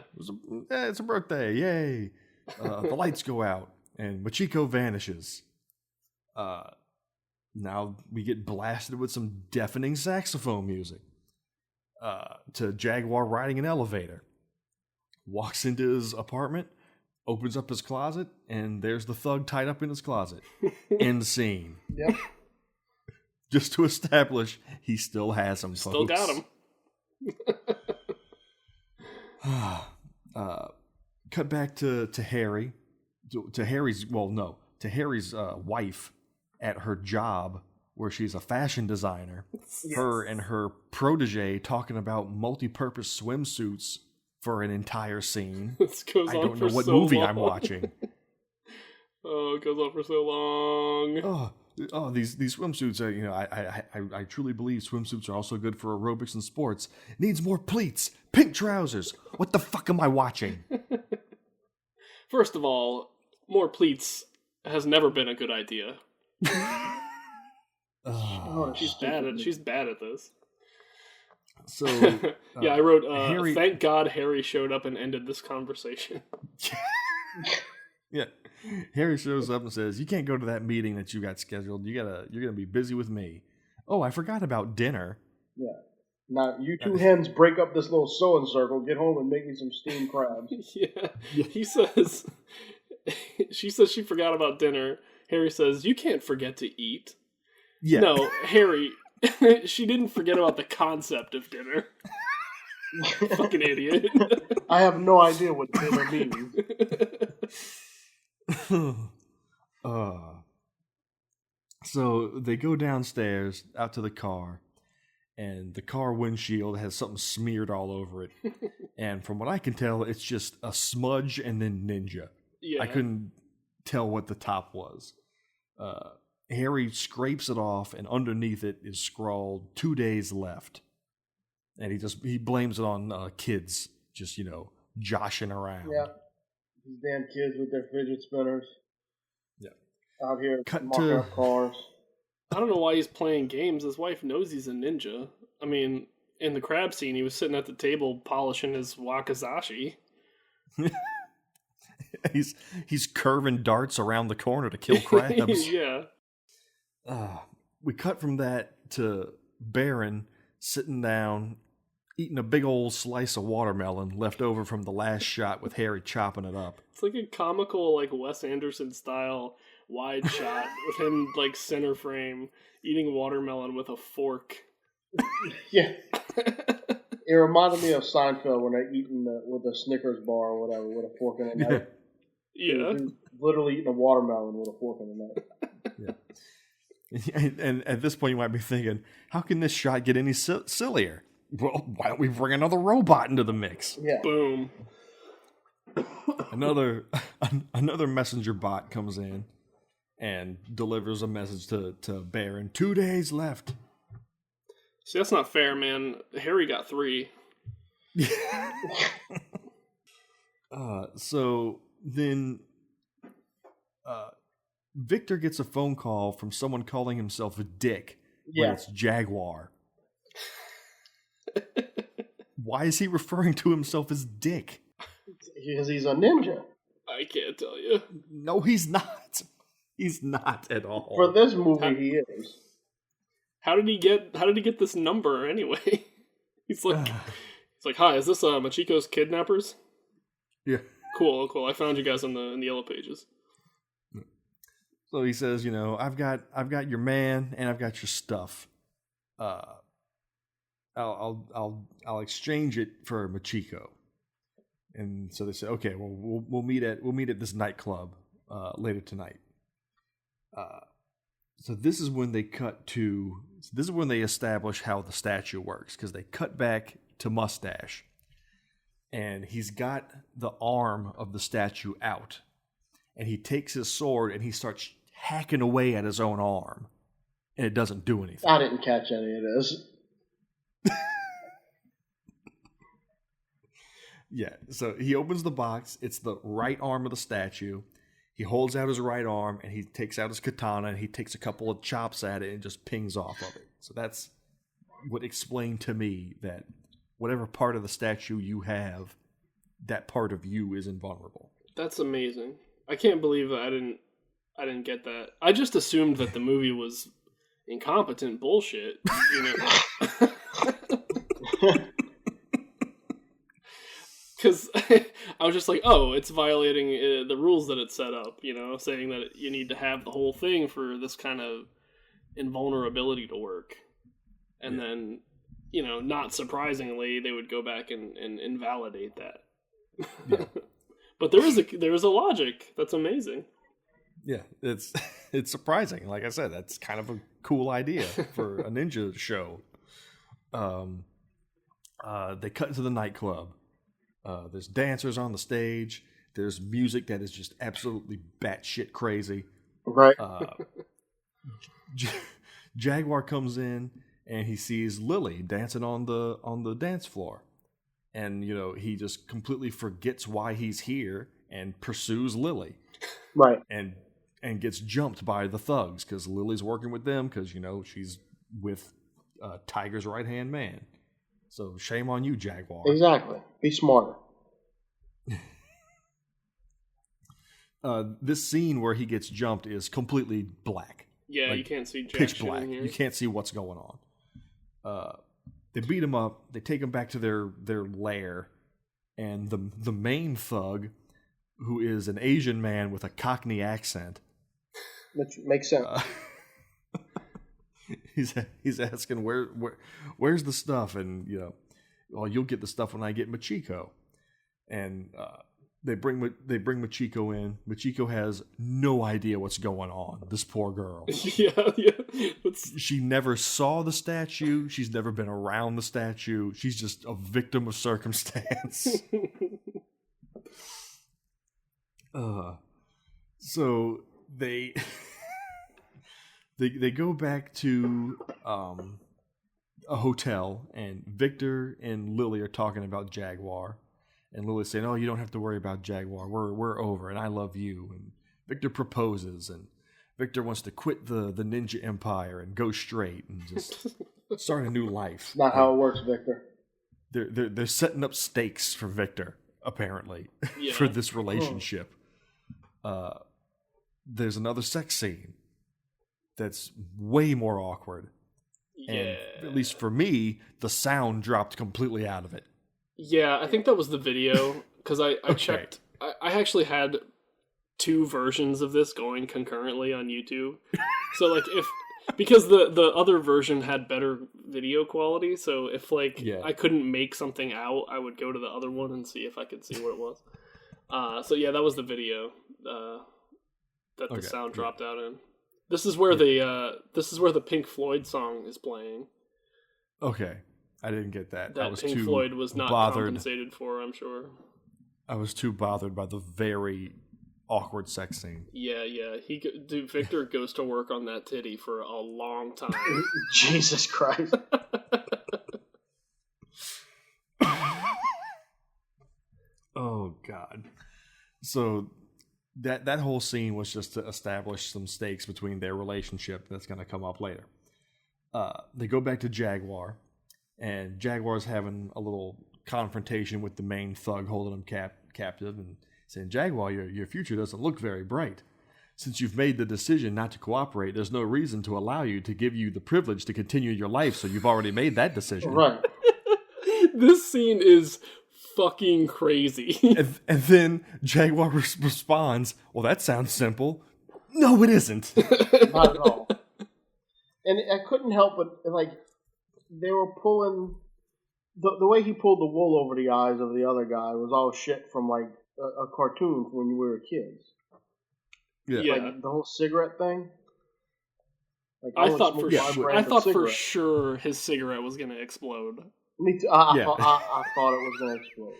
It's a birthday. Yay. The lights go out and Machiko vanishes. Now we get blasted with some deafening saxophone music. To Jaguar riding an elevator. Walks into his apartment, opens up his closet, and there's the thug tied up in his closet. End scene. Yep. Just to establish he still has him. Still got him. Cut back to Harry. To Harry's wife at her job where she's a fashion designer. Yes. Her and her protege talking about multi-purpose swimsuits for an entire scene. This goes I on don't know for what so movie long. I'm watching. Oh, it goes on for so long. Oh, these swimsuits are, I truly believe swimsuits are also good for aerobics and sports. Needs more pleats, pink trousers. What the fuck am I watching? First of all, more pleats has never been a good idea. She's bad at this. So yeah, I wrote. Harry... Thank God Harry showed up and ended this conversation. Yeah, Harry shows up and says, "You can't go to that meeting that you got scheduled. You're gonna be busy with me." Oh, I forgot about dinner. Yeah. Now you two hens break up this little sewing circle. Get home and make me some steamed crabs. Yeah. He says. She says she forgot about dinner. Harry says, "You can't forget to eat." Yeah. No, Harry. She didn't forget about the concept of dinner. Fucking idiot. I have no idea what dinner means. So they go downstairs out to the car, and the car windshield has something smeared all over it. And from what I can tell, it's just a smudge and then Ninja. Yeah. I couldn't tell what the top was. Harry scrapes it off, and underneath it is scrawled 2 days left. And he blames it on kids just, joshing around. Yeah. These damn kids with their fidget spinners. Yeah. Out here marking up cars. I don't know why he's playing games. His wife knows he's a ninja. I mean, in the crab scene, he was sitting at the table polishing his wakizashi. He's curving darts around the corner to kill crabs. Yeah. We cut from that to Baron sitting down, eating a big old slice of watermelon left over from the last shot with Harry chopping it up. It's like a comical, Wes Anderson style wide shot with him center frame eating watermelon with a fork. Yeah. It reminded me of Seinfeld when they're eating with a Snickers bar or whatever with a fork in a knife. Yeah. He's literally eating a watermelon with a fork in a knife. Yeah. And at this point, you might be thinking, how can this shot get any sillier? Well, why don't we bring another robot into the mix? Yeah. Boom. Another messenger bot comes in and delivers a message to Baron. 2 days left. See, that's not fair, man. Harry got 3. So then Victor gets a phone call from someone calling himself a dick. Yeah. It's Jaguar. Why is he referring to himself as Dick? Because he's a ninja. I can't tell you. No, he's not. He's not at all. For this movie, he is. How did he get this number anyway? He's like, "Hi, is this Machiko's kidnappers?" Yeah. Cool. I found you guys in the yellow pages. So he says, I've got your man and I've got your stuff. I'll exchange it for Machiko. And so they say, okay, well we'll meet at this nightclub later tonight. So this is when they establish how the statue works, because they cut back to Mustache. and he's got the arm of the statue out, and he takes his sword and he starts hacking away at his own arm, and it doesn't do anything. I didn't catch any of this. Yeah, so he opens the box. It's the right arm of the statue. He holds out his right arm, and he takes out his katana, and he takes a couple of chops at it and just pings off of it. So that's what explained to me that whatever part of the statue you have, that part of you is invulnerable. That's amazing. I can't believe that I didn't get that. I just assumed that the movie was incompetent bullshit, you know. Because I was just like, oh, it's violating the rules that it set up, you know, saying that you need to have the whole thing for this kind of invulnerability to work. And then, you know, not surprisingly, they would go back and invalidate that. Yeah. But there is a logic. That's amazing. Yeah, it's surprising. Like I said, that's kind of a cool idea for a ninja show. They cut into the nightclub. There's dancers on the stage. There's music that is just absolutely batshit crazy. Right. Jaguar comes in and he sees Lily dancing on the dance floor, and you know he just completely forgets why he's here and pursues Lily. Right. And gets jumped by the thugs because Lily's working with them because you know she's with Tiger's right hand man. So shame on you, Jaguar. Exactly. Be smarter. This scene where he gets jumped is completely black. Yeah, like, you can't see jack pitch shit black. in here. You can't see what's going on. They beat him up. They take him back to their lair, and the main thug, who is an Asian man with a Cockney accent, Which makes sense. He's asking where's the stuff, and you know, well, you'll get the stuff when I get Machiko, and they bring Machiko in. Machiko has no idea what's going on. This poor girl. yeah. She never saw the statue. She's never been around the statue. She's just a victim of circumstance. So they go back to a hotel, and Victor and Lily are talking about Jaguar, and Lily's saying, "Oh, you don't have to worry about Jaguar. We're over, and I love you." And Victor proposes, and Victor wants to quit the Ninja Empire and go straight and just start a new life. Not how it works, Victor. They're setting up stakes for Victor, apparently, for this relationship. There's another sex scene that's way more awkward. Yeah. And at least for me, the sound dropped completely out of it. Yeah, I think that was the video, because I checked. I actually had 2 versions of this going concurrently on YouTube. So, like, because the other version had better video quality, so if, I couldn't make something out, I would go to the other one and see if I could see what it was. So, yeah, that was the video that the sound dropped out in. This is where the Pink Floyd song is playing. Okay. I didn't get that. That I was Pink too Floyd was not bothered. compensated for, I'm sure. I was too bothered by the very awkward sex scene. Yeah. Victor goes to work on that titty for a long time. Jesus Christ. Oh, God. So that whole scene was just to establish some stakes between their relationship that's going to come up later. They go back to Jaguar, and Jaguar's having a little confrontation with the main thug holding him captive and saying, "Jaguar, your future doesn't look very bright. Since you've made the decision not to cooperate, there's no reason to allow you to give you the privilege to continue your life, so you've already made that decision." Right. This scene is fucking crazy. and then Jaguar responds, "Well, that sounds simple." No, it isn't. Not at all. And I couldn't help but, they were pulling... The way he pulled the wool over the eyes of the other guy was all shit from, a cartoon when we were kids. Yeah. Like, the whole cigarette thing. I thought for sure his cigarette was going to explode. Me too. I thought it was going to explode.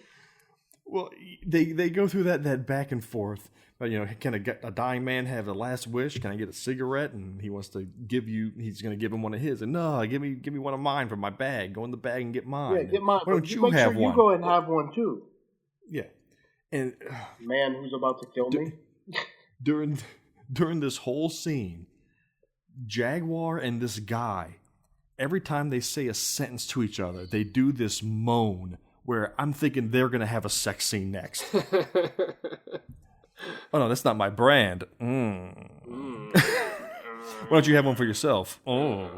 Well, they go through that back and forth. But, can a dying man have a last wish? Can I get a cigarette? And he wants to he's going to give him one of his. And no, give me one of mine from my bag. Go in the bag and get mine. Yeah, get mine. Why don't you make have sure one? You go and have one too. Yeah. And man who's about to kill me. During this whole scene, Jaguar and this guy, every time they say a sentence to each other, they do this moan where I'm thinking they're going to have a sex scene next. Oh, no, that's not my brand. Why don't you have one for yourself? Oh.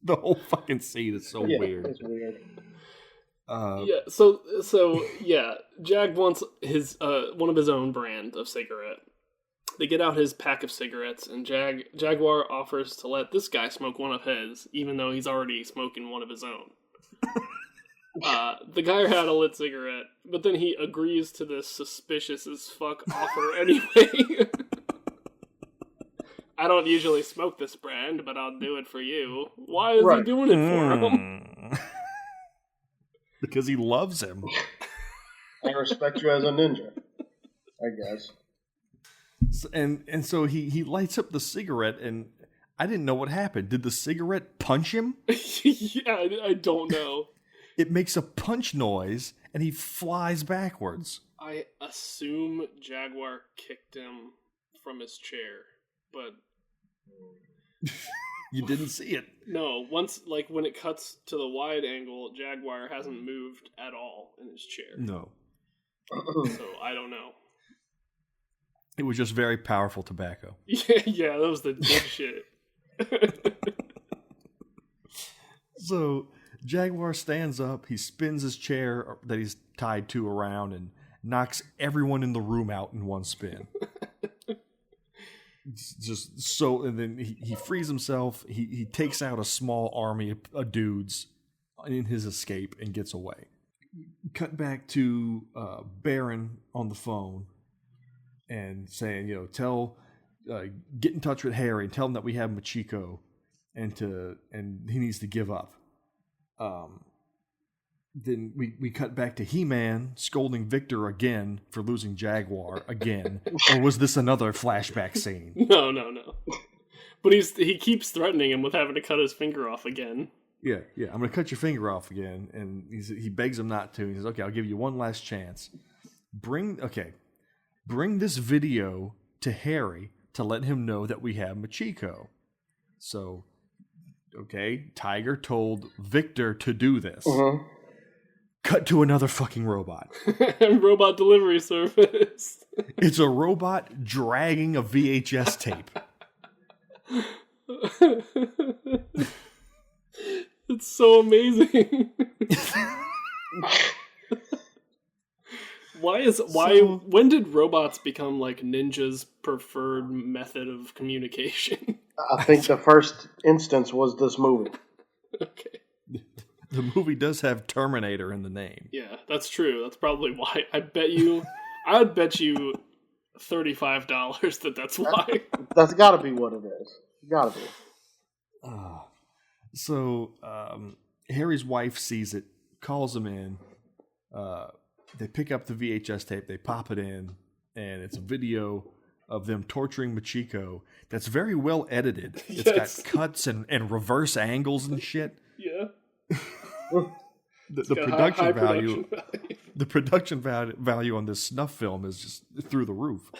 The whole fucking scene is so weird. It's weird. Jag wants his one of his own brand of cigarette. They get out his pack of cigarettes, and Jaguar offers to let this guy smoke one of his, even though he's already smoking one of his own. The guy had a lit cigarette, but then he agrees to this suspicious as fuck offer anyway. I don't usually smoke this brand, but I'll do it for you. Why is he doing it for him? Because he loves him. I respect you as a ninja, I guess. And so he lights up the cigarette, and I didn't know what happened. Did the cigarette punch him? Yeah, I don't know. It makes a punch noise, and he flies backwards. I assume Jaguar kicked him from his chair, but... You didn't see it. No, when it cuts to the wide angle, Jaguar hasn't moved at all in his chair. No. So, I don't know. It was just very powerful tobacco. Yeah, that was the good shit. So, Jaguar stands up, he spins his chair that he's tied to around and knocks everyone in the room out in one spin. Just so, and then he frees himself, he takes out a small army of dudes in his escape and gets away. Cut back to Baron on the phone and saying, get in touch with Harry and tell him that we have Machiko and he needs to give up. Then we cut back to He-Man scolding Victor again for losing Jaguar again. Or was this another flashback scene? No. But he keeps threatening him with having to cut his finger off again. Yeah. I'm going to cut your finger off again. And he begs him not to. He says, okay, I'll give you one last chance. Bring this video to Harry to let him know that we have Machiko. So, okay, Tiger told Victor to do this. Mm-hmm. Cut to another fucking robot. Robot delivery service. It's a robot dragging a VHS tape. It's so amazing. When did robots become like Ninja's preferred method of communication? I think the first instance was this movie. Okay. The movie does have Terminator in the name. Yeah, that's true. That's probably why. I'd bet you $35 that's why. That's gotta be what it is. Gotta be. So, Harry's wife sees it, calls him in. They pick up the VHS tape, they pop it in, and it's a video of them torturing Machiko that's very well edited. It's got cuts and reverse angles and shit. Yeah. The production value. The production value on this snuff film is just through the roof.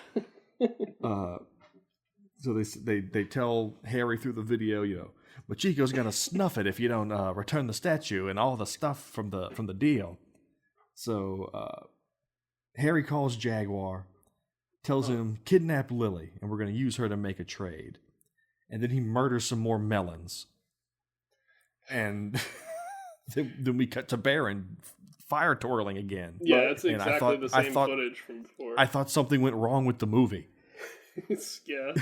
So they tell Harry through the video, Machiko's gonna snuff it if you don't return the statue and all the stuff from the deal. So Harry calls Jaguar, tells him kidnap Lily, and we're gonna use her to make a trade. And then he murders some more melons. And then we cut to Baron fire twirling again. Yeah, it's exactly the same footage from before. I thought something went wrong with the movie. Yeah.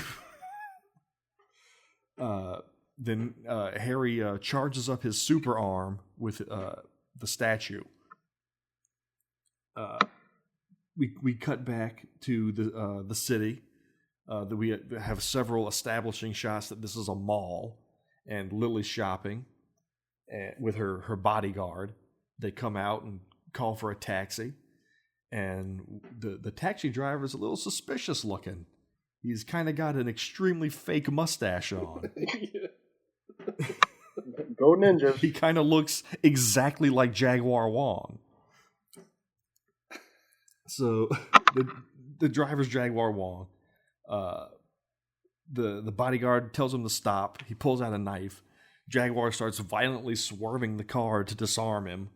Then Harry charges up his super arm with the statue. We cut back to the city. That we have several establishing shots that this is a mall, and Lily's shopping with her bodyguard. They come out and call for a taxi, and the taxi driver is a little suspicious looking. He's kind of got an extremely fake mustache on. Go Ninjas. He kind of looks exactly like Jaguar Wong. So the driver's Jaguar Wong. The bodyguard tells him to stop. He pulls out a knife. Jaguar starts violently swerving the car to disarm him.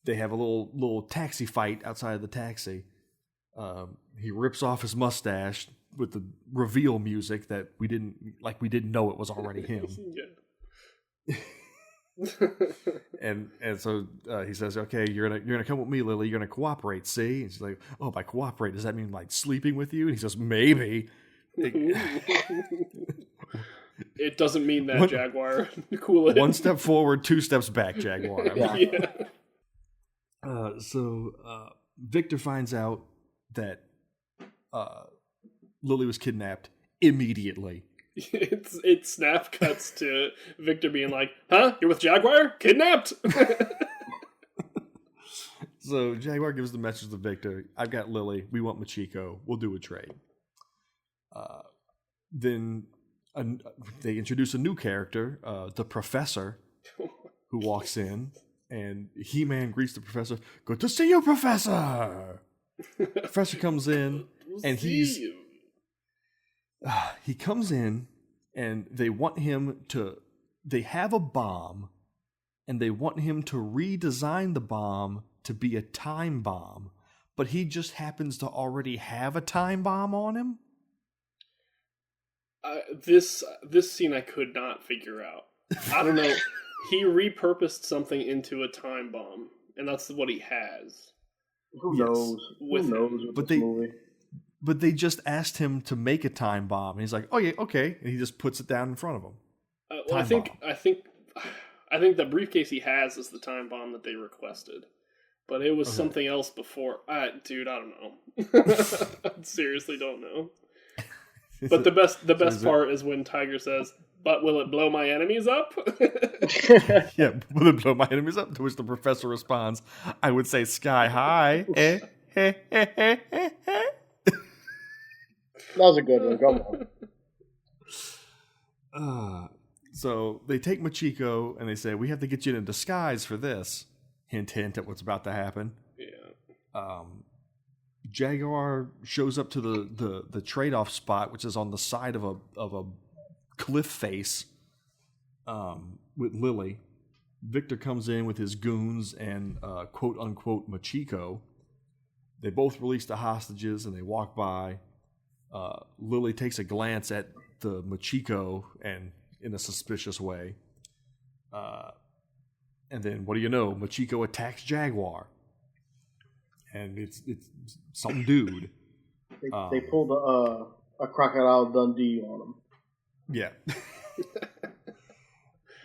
They have a little taxi fight outside of the taxi. He rips off his mustache with the reveal music that we didn't know it was already him. and so he says, "Okay, you're gonna come with me, Lily. You're gonna cooperate. See?" And she's like, "Oh, by cooperate, does that mean like sleeping with you?" And he says, "Maybe." It doesn't mean that, Jaguar. Cool it. One step forward, two steps back, Jaguar. Yeah. So Victor finds out that Lily was kidnapped immediately. It snap cuts to Victor being like, "Huh? You're with Jaguar? Kidnapped?" So Jaguar gives the message to Victor. "I've got Lily. We want Machiko. We'll do a trade." Then they introduce a new character, the Professor, who walks in, and He-Man greets the Professor. "Good to see you, Professor." Professor comes in, and he comes in, and they want him to. They have a bomb, and they want him to redesign the bomb to be a time bomb, but he just happens to already have a time bomb on him. This scene I could not figure out. I don't know. He repurposed something into a time bomb, and that's what he has. Who knows? Who knows with this movie? But they just asked him to make a time bomb, and he's like, "Oh yeah, okay," and he just puts it down in front of him. I think the briefcase he has is the time bomb that they requested, but it was something else before. Dude, I don't know. I seriously don't know. But the best part is when Tiger says, "But will it blow my enemies up?" Yeah, will it blow my enemies up? To which the Professor responds, "I would say sky high." That was a good one. Come on. So they take Machiko and they say, "We have to get you in a disguise for this." Hint, hint at what's about to happen. Yeah. Jaguar shows up to the trade-off spot, which is on the side of a cliff face, with Lily. Victor comes in with his goons and quote unquote Machiko. They both release the hostages and they walk by. Lily takes a glance at the Machiko and in a suspicious way. And then what do you know? Machiko attacks Jaguar. And it's some dude. They pulled a Crocodile Dundee on him. Yeah.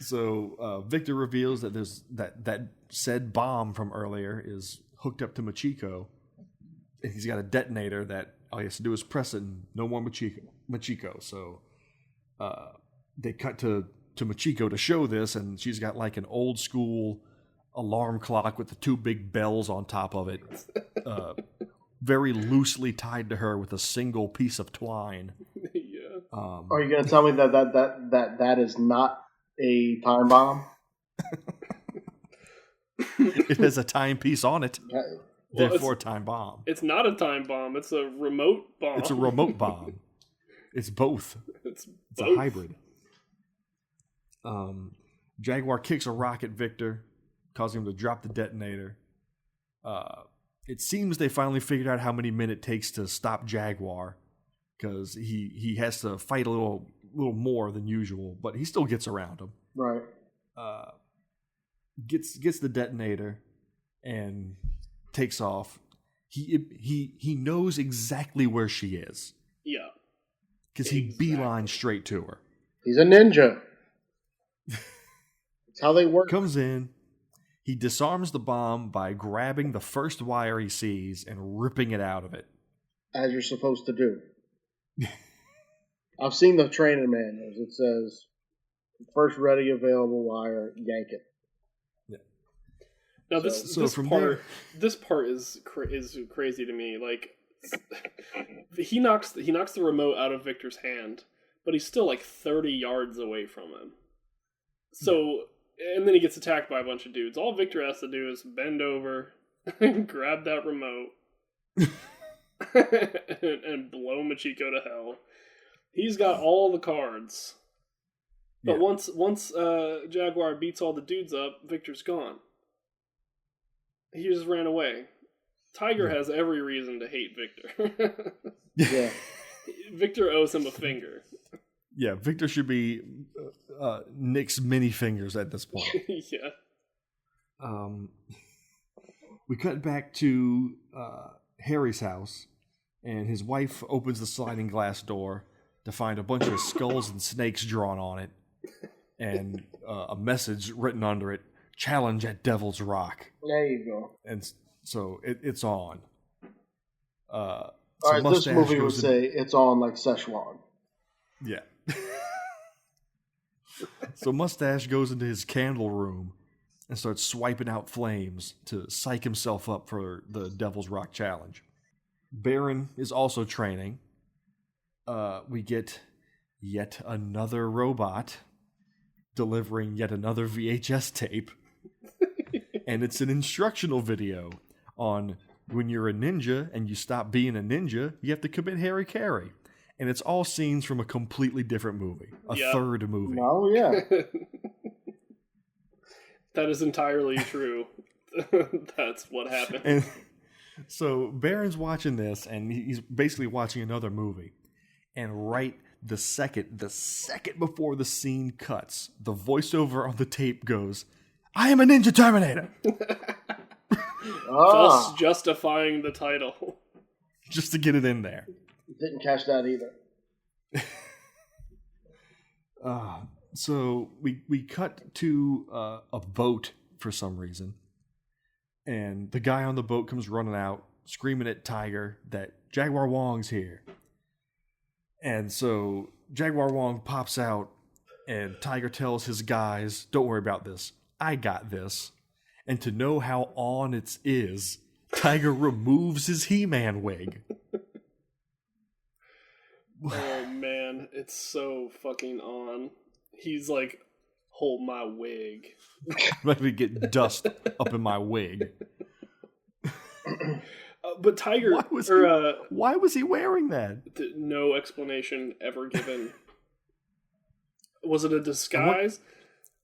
So Victor reveals that there's that said bomb from earlier is hooked up to Machiko, and he's got a detonator that all he has to do is press it, and no more Machiko. So they cut to Machiko to show this, and she's got like an old school alarm clock with the two big bells on top of it, very loosely tied to her with a single piece of twine. Yeah. Are you going to tell me that is not a time bomb? It has a timepiece on it. Therefore, a time bomb. It's not a time bomb. It's a remote bomb. It's a remote bomb. It's both. It's a hybrid. Jaguar kicks a rock at Victor, causing him to drop the detonator. It seems they finally figured out how many minutes it takes to stop Jaguar, because he has to fight a little more than usual, but he still gets around him. Right. Gets the detonator and takes off. He knows exactly where she is. Yeah. Because he beelines straight to her. He's a ninja. That's how they work. Comes in. He disarms the bomb by grabbing the first wire he sees and ripping it out of it. As you're supposed to do. I've seen the training manuals. It says, first ready available wire, yank it. Yeah. Now So from there, this part is crazy to me. Like he knocks the remote out of Victor's hand, but he's still like 30 yards away from him. So, and then he gets attacked by a bunch of dudes. All Victor has to do is bend over and grab that remote and blow Machiko to hell. He's got all the cards. But once Jaguar beats all the dudes up, Victor's gone. He just ran away. Tiger has every reason to hate Victor. Yeah. Victor owes him a finger. Yeah, Victor should be Nick's mini fingers at this point. Yeah. We cut back to Harry's house, and his wife opens the sliding glass door to find a bunch of skulls and snakes drawn on it, and a message written under it, "Challenge at Devil's Rock." There you go. And so it's on. All right, this movie would say it's on like Szechuan. Yeah. So Mustache goes into his candle room and starts swiping out flames to psych himself up for the Devil's Rock Challenge. Baron is also training. We get yet another robot delivering yet another VHS tape. And it's an instructional video on when you're a ninja and you stop being a ninja, you have to commit Harry-Carry. And it's all scenes from a completely different movie. A third movie. Oh, yeah. That is entirely true. That's what happened. And so Baron's watching this, and he's basically watching another movie. And right the second before the scene cuts, the voiceover on the tape goes, "I am a Ninja Terminator." Thus justifying the title. Just to get it in there. Didn't catch that either. So we cut to a boat for some reason. And the guy on the boat comes running out, screaming at Tiger that Jaguar Wong's here. And so Jaguar Wong pops out, and Tiger tells his guys, "Don't worry about this. I got this." And to know how on it is, Tiger removes his He-Man wig. Oh man, it's so fucking on. He's like, "Hold my wig." I'm not going to get dust up in my wig. But Tiger... Why was he wearing that? No explanation ever given. Was it a disguise?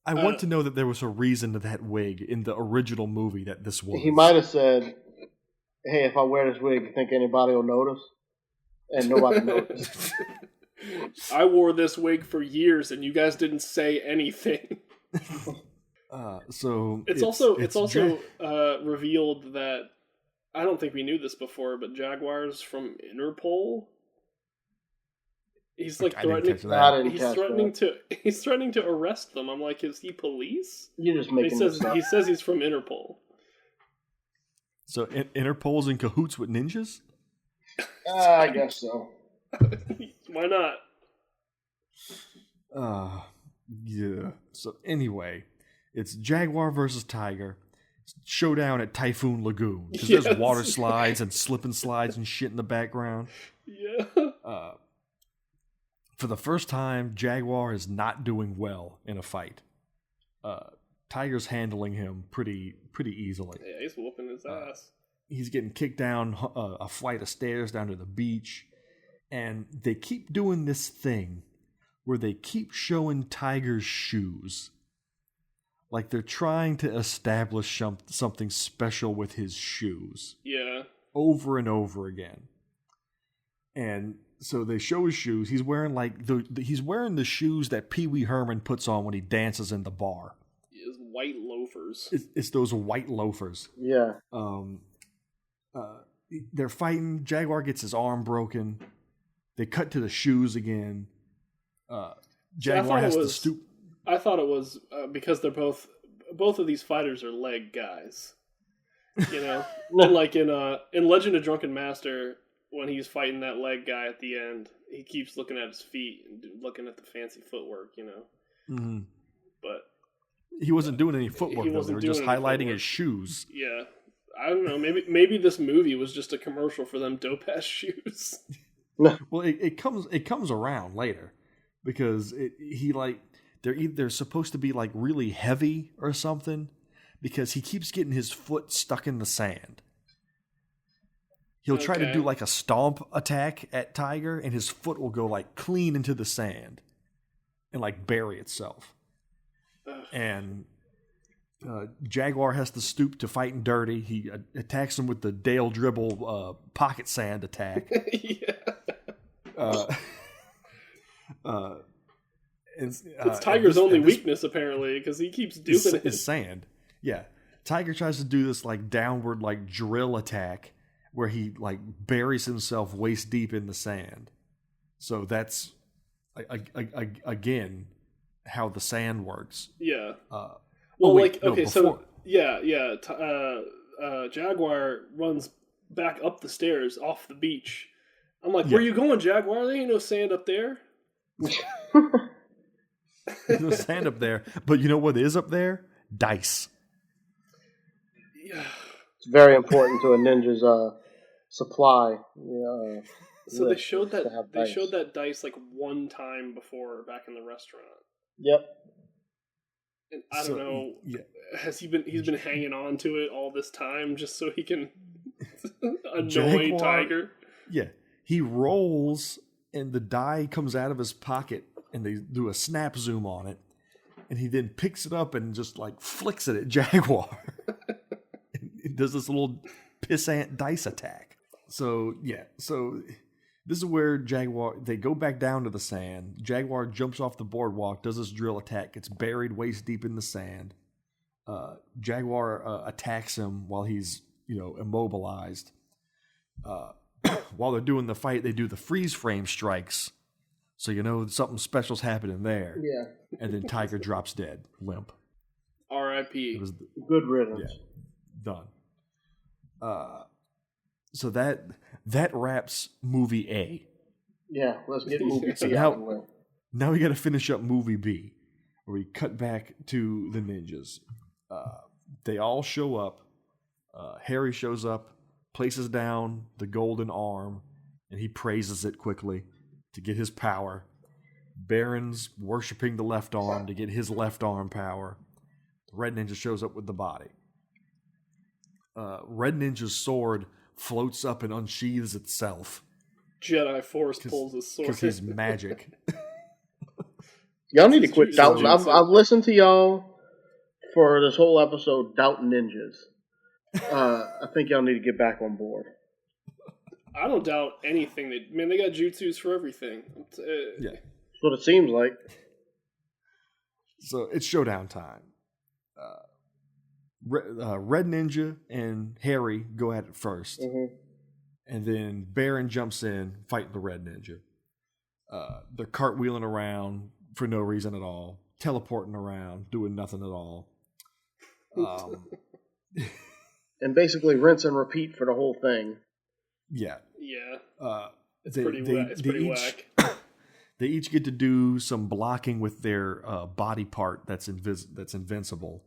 I want to know that there was a reason to that wig in the original movie that this was. He might have said, "Hey, if I wear this wig, you think anybody will notice?" And nobody noticed. I wore this wig for years, and you guys didn't say anything. So it's also revealed that, I don't think we knew this before, but Jaguar's from Interpol. He's like he's threatening to arrest them. I'm like, is he police? You're just making this up. He says he's from Interpol. So Interpol's in cahoots with ninjas? I guess so. Why not? Yeah. So anyway, it's Jaguar versus Tiger. Showdown at Typhoon Lagoon. Because there's water slides and slip and slides and shit in the background. Yeah. For the first time, Jaguar is not doing well in a fight. Tiger's handling him pretty easily. Yeah, he's whooping his ass. He's getting kicked down a flight of stairs down to the beach. And they keep doing this thing where they keep showing Tiger's shoes. Like they're trying to establish something special with his shoes. Yeah. Over and over again. And so they show his shoes. He's wearing he's wearing the shoes that Pee Wee Herman puts on when he dances in the bar. His white loafers. It's those white loafers. Yeah. They're fighting. Jaguar gets his arm broken. They cut to the shoes again. Jaguar has to stoop. I thought it was because they're both of these fighters are leg guys. You know, like in Legend of Drunken Master, when he's fighting that leg guy at the end, he keeps looking at his feet and looking at the fancy footwork. You know, mm-hmm. But He wasn't doing any footwork, though. They were just highlighting his shoes. Yeah. I don't know. Maybe this movie was just a commercial for them dope-ass shoes. Well, it comes around later because they're supposed to be like really heavy or something because he keeps getting his foot stuck in the sand. He'll try to do like a stomp attack at Tiger, and his foot will go like clean into the sand and like bury itself. And Jaguar has to stoop to fighting Dirty. He attacks him with the Dale Dribble pocket sand attack. Yeah. It's Tiger's only weakness, apparently, because he keeps doing it. Is sand. Yeah. Tiger tries to do this like downward like drill attack where he like buries himself waist deep in the sand. So that's again how the sand works. Yeah. Jaguar runs back up the stairs off the beach. I'm like, where you going, Jaguar? There ain't no sand up there. There's no sand up there. But you know what is up there? Dice. Yeah. It's very important to a ninja's supply. So they showed that dice like one time before back in the restaurant. Yep. And I don't know. Yeah. He's been hanging on to it all this time just so he can annoy Jaguar, Tiger. Yeah. He rolls and the die comes out of his pocket and they do a snap zoom on it. And he then picks it up and just like flicks it at Jaguar. It does this little pissant dice attack. So this is where they go back down to the sand. Jaguar jumps off the boardwalk, does this drill attack, gets buried waist deep in the sand. Jaguar attacks him while he's, immobilized. While they're doing the fight, they do the freeze frame strikes. So something special's happening there. Yeah. And then Tiger drops dead, limp. R.I.P. Good riddance. Yeah, done. So that wraps movie A. Yeah, let's get movie B out of the way. Now we got to finish up movie B, where we cut back to the ninjas. They all show up. Harry shows up, places down the golden arm, and he praises it quickly to get his power. Baron's worshiping the left arm to get his left arm power. The Red Ninja shows up with the body. Red Ninja's sword floats up and unsheathes itself. Jedi Force pulls his sword. Because he's magic. Y'all need to quit doubting. I've listened to y'all for this whole episode doubting ninjas. I think y'all need to get back on board. I don't doubt anything. They got jutsus for everything. Yeah. That's what it seems like. So it's showdown time. Red Ninja and Harry go at it first. Mm-hmm. And then Baron jumps in, fighting the Red Ninja. They're cartwheeling around for no reason at all. Teleporting around, doing nothing at all. And basically rinse and repeat for the whole thing. Yeah. Yeah. It's pretty whack. They each get to do some blocking with their body part that's invincible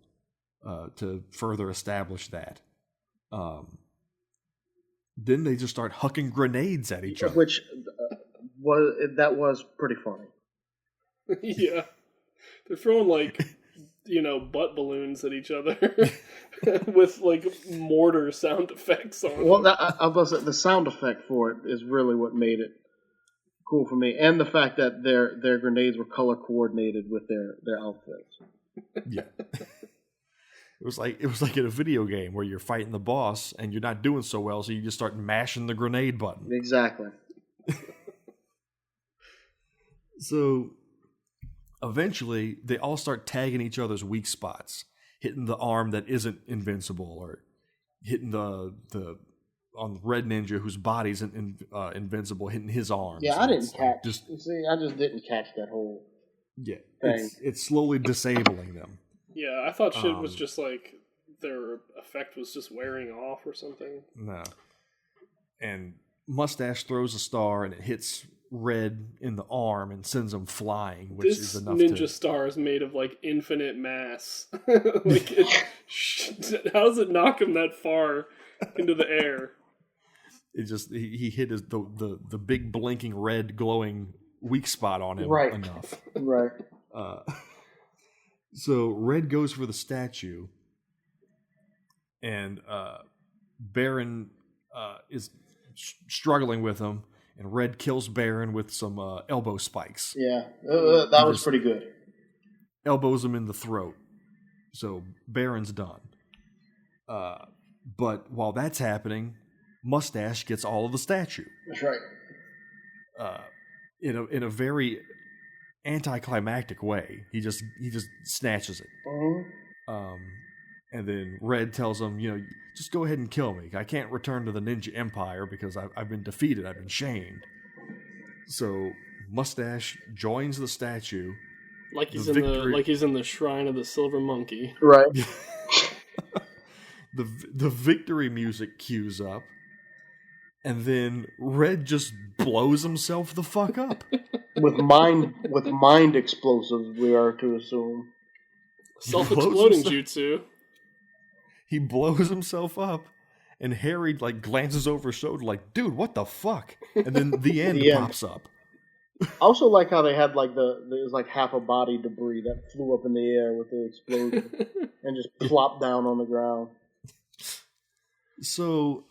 to further establish that. Then they just start hucking grenades at each other. Which was pretty funny. Yeah. They're throwing butt balloons at each other with mortar sound effects on. Well, the sound effect for it is really what made it cool for me, and the fact that their grenades were color coordinated with their outfits. Yeah. It was like in a video game where you're fighting the boss and you're not doing so well, so you just start mashing the grenade button. Exactly. So eventually, they all start tagging each other's weak spots, hitting the arm that isn't invincible, or hitting the on Red Ninja whose body's invincible, hitting his arm. Yeah, I didn't catch. I just didn't catch that whole. Yeah, thing. It's slowly disabling them. Yeah, I thought shit was just their effect was just wearing off or something. No. And Mustache throws a star and it hits Red in the arm and sends him flying, which this is enough ninja star is made of like infinite mass. Like, how does it knock him that far into the air? It just he hit the big blinking red glowing weak spot on him enough. Right. So Red goes for the statue, and Baron is struggling with him, and Red kills Baron with some elbow spikes. Yeah, that was pretty good. Elbows him in the throat. So Baron's done. But while that's happening, Mustache gets all of the statue. That's right. In a very anticlimactic way. He just snatches it. Mm-hmm. And then Red tells him, just go ahead and kill me. I can't return to the Ninja Empire because I've been defeated. I've been shamed. So Mustache joins the statue. Like he's in the shrine of the Silver Monkey. Right. The victory music cues up. And then Red just blows himself the fuck up. with mind explosives, we are to assume. Self-exploding jutsu. He blows himself up, and Harry glances over his shoulder like, dude, what the fuck? And then the end pops up. I also like how they had there's half a body debris that flew up in the air with the explosion and just plopped down on the ground. So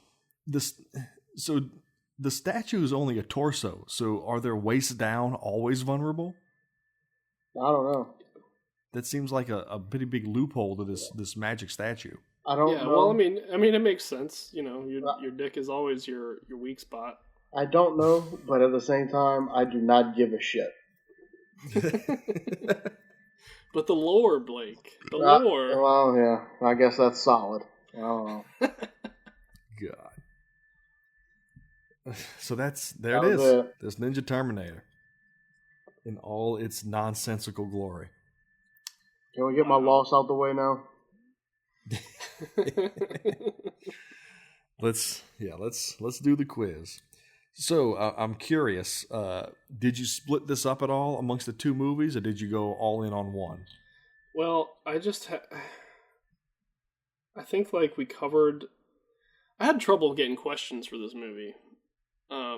the statue is only a torso. So are their waist down always vulnerable? I don't know. That seems like a pretty big loophole to this magic statue. I don't know. Well, I mean, it makes sense. Your dick is always your weak spot. I don't know, but at the same time, I do not give a shit. But the lore, Blake. The lore. Well, yeah. I guess that's solid. I don't know. God. So it is. There's Ninja Terminator in all its nonsensical glory. Can we get my loss out the way now? Let's do the quiz. So I'm curious. Did you split this up at all amongst the two movies, or did you go all in on one? Well, I think we covered. I had trouble getting questions for this movie. I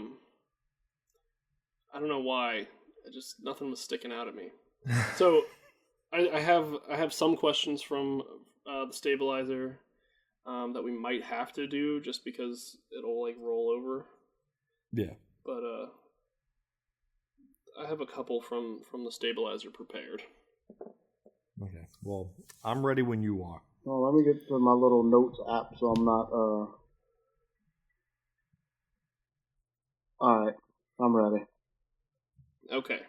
don't know why. Nothing was sticking out at me. So I have some questions from the stabilizer that we might have to do just because it'll roll over. Yeah. But I have a couple from the stabilizer prepared. Okay. Well, I'm ready when you are. Well, let me get to my little notes app so I'm not Alright. I'm ready. Okay.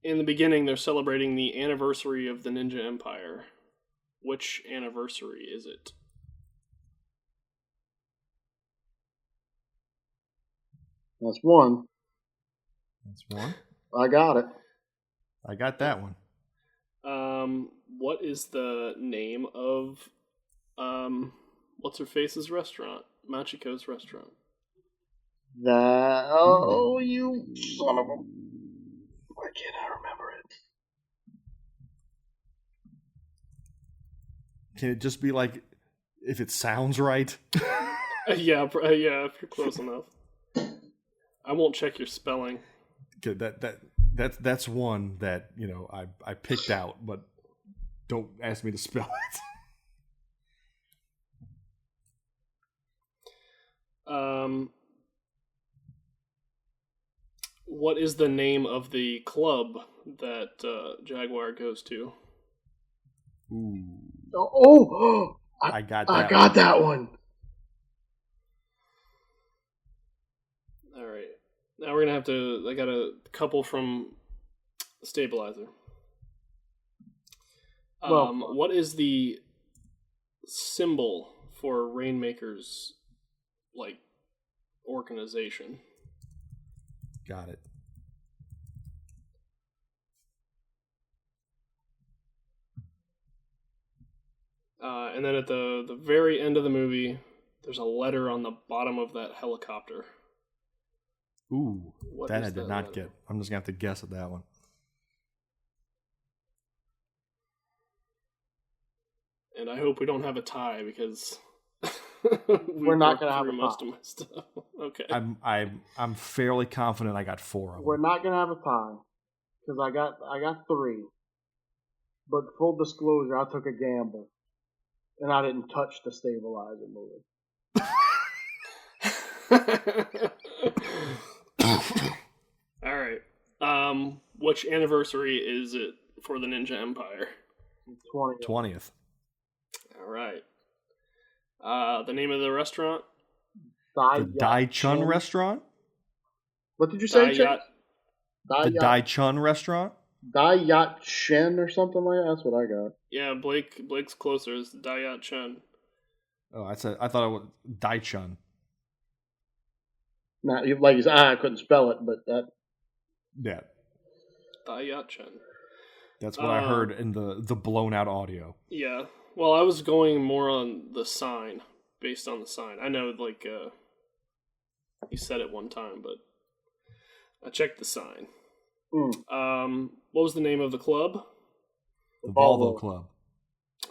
In the beginning, they're celebrating the anniversary of the Ninja Empire. Which anniversary is it? That's one. That's one. I got it. I got that one. What is the name of what's her face's restaurant? Machiko's restaurant. You son of a... Why can't I remember it? Can it just be if it sounds right? Yeah, if you're close enough. I won't check your spelling. Okay, that's one that I picked out, but don't ask me to spell it. What is the name of the club that Jaguar goes to? Ooh. I got that one. All right. Now we're going to have to... I got a couple from Stabilizer. What is the symbol for Rainmaker's, organization? Got it. And then at the very end of the movie, there's a letter on the bottom of that helicopter. Ooh, What that is I did that not letter? get. I'm just going to have to guess at that one. And I hope we don't have a tie because We're not going to have a most tie. of my stuff. Okay. I'm fairly confident I got 4 of them. We're not going to have a tie because I got 3. But full disclosure, I took a gamble, and I didn't touch the Stabilizer movie. All right. Which anniversary is it for the Ninja Empire? 20th. All right. The name of the restaurant? The Dai Chun restaurant? What did you say, Chip? The Dai Chun restaurant? Dai Yat Shen or something like that? That's what I got. Yeah, Blake's closer. It's Dai Yat Chen. Oh, I thought it was Dai Chun. Nah, like you said, I couldn't spell it, but that. Yeah. Dai Yat Chen. That's what I heard in the blown out audio. Yeah. Well, I was going more on the sign, based on the sign. I know, like, you said it one time, but I checked the sign. What was the name of the club? The Volvo Club.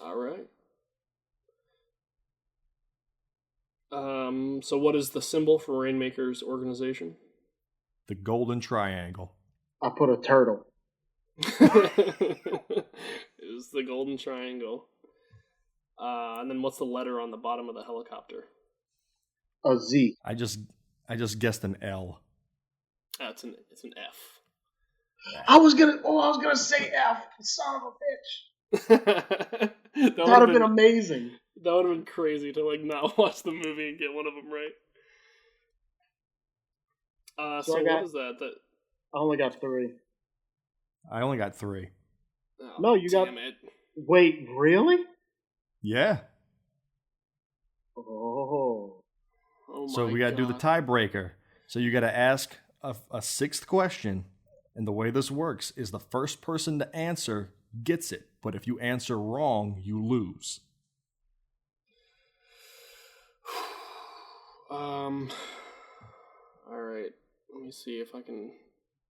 All right. So what is the symbol for Rainmaker's organization? The Golden Triangle. I put a turtle. It was the Golden Triangle. And then what's the letter on the bottom of the helicopter? A Z. I just guessed an L. It's an F. I was gonna say F. Son of a bitch. that That would have been amazing. That would have been crazy to like not watch the movie and get one of them right. So what is that? I only got 3. I only got 3. Oh, No, you got. it. Wait, really? Yeah. Oh. So we got to do the tiebreaker. So you got to ask a 6th question. And the way this works is the first person to answer gets it. But if you answer wrong, you lose. All right. Let me see if I can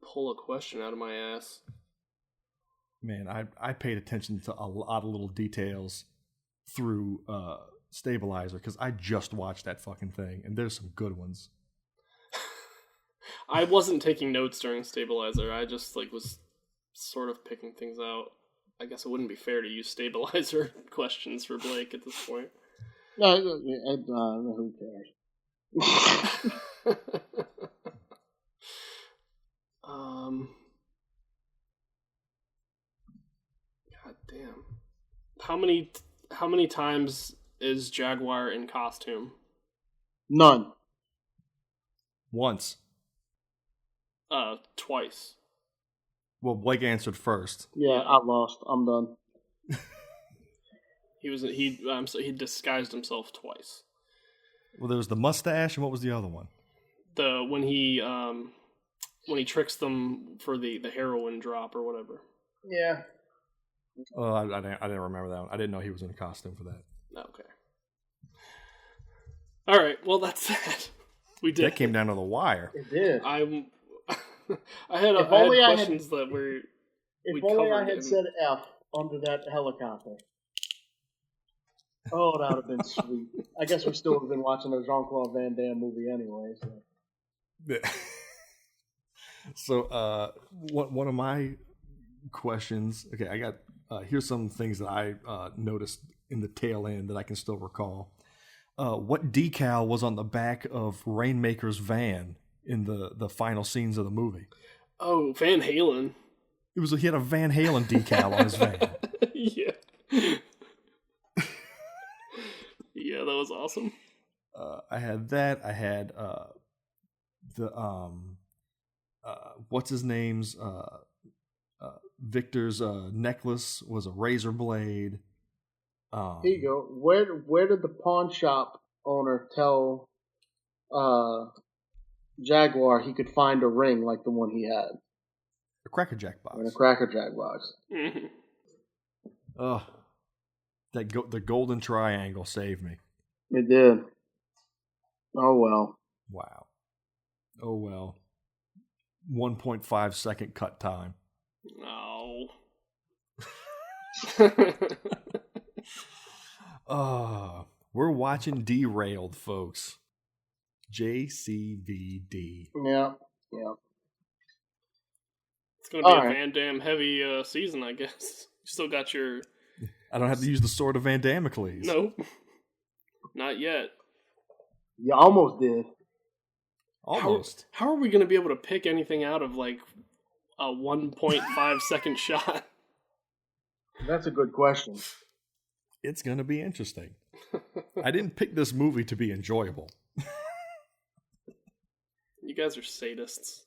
pull a question out of my ass. Man, I paid attention to a lot of little details through Stabilizer because I just watched that fucking thing, and there's some good ones. I wasn't taking notes during Stabilizer. I just like was sort of picking things out. I guess it wouldn't be fair to use Stabilizer questions for Blake at this point. No, who cares? God damn. How many times is Jaguar in costume? None. Once. Twice. Well, Blake answered first. Yeah, I lost. I'm done. He disguised himself twice. Well, there was the mustache, and what was the other one? When he tricks them for the heroin drop or whatever. Yeah. Oh, I didn't remember that one. I didn't know he was in a costume for that. Okay. All right. Well, that's that. We did. That came down to the wire. It did. I had questions that were. If only I had said F under that helicopter. Oh, that would have been sweet. I guess we still would have been watching a Jean-Claude Van Damme movie anyway. So, one of my questions. Okay, I got here's some things that I noticed in the tail end that I can still recall. What decal was on the back of Rainmaker's van in the final scenes of the movie? Oh, Van Halen. He had a Van Halen decal on his van. Yeah. Yeah, that was awesome. I had that. I had what's his name's Victor's necklace was a razor blade. Here you go. Where did the pawn shop owner tell Jaguar he could find a ring like the one he had? A Cracker Jack box. In a Cracker Jack box. Mm-hmm. The Golden Triangle saved me. It did. Oh well. Wow. Oh well. 1.5 second cut time. No. We're watching Derailed, folks. JCVD. Yeah. It's going to be a Van Damme heavy season, I guess. You still got your... I don't have to use the sword of Van Damocles. Nope. Not yet. You almost did. Almost. How are we going to be able to pick anything out of like a 1.5 second shot? That's a good question. It's going to be interesting. I didn't pick this movie to be enjoyable. You guys are sadists.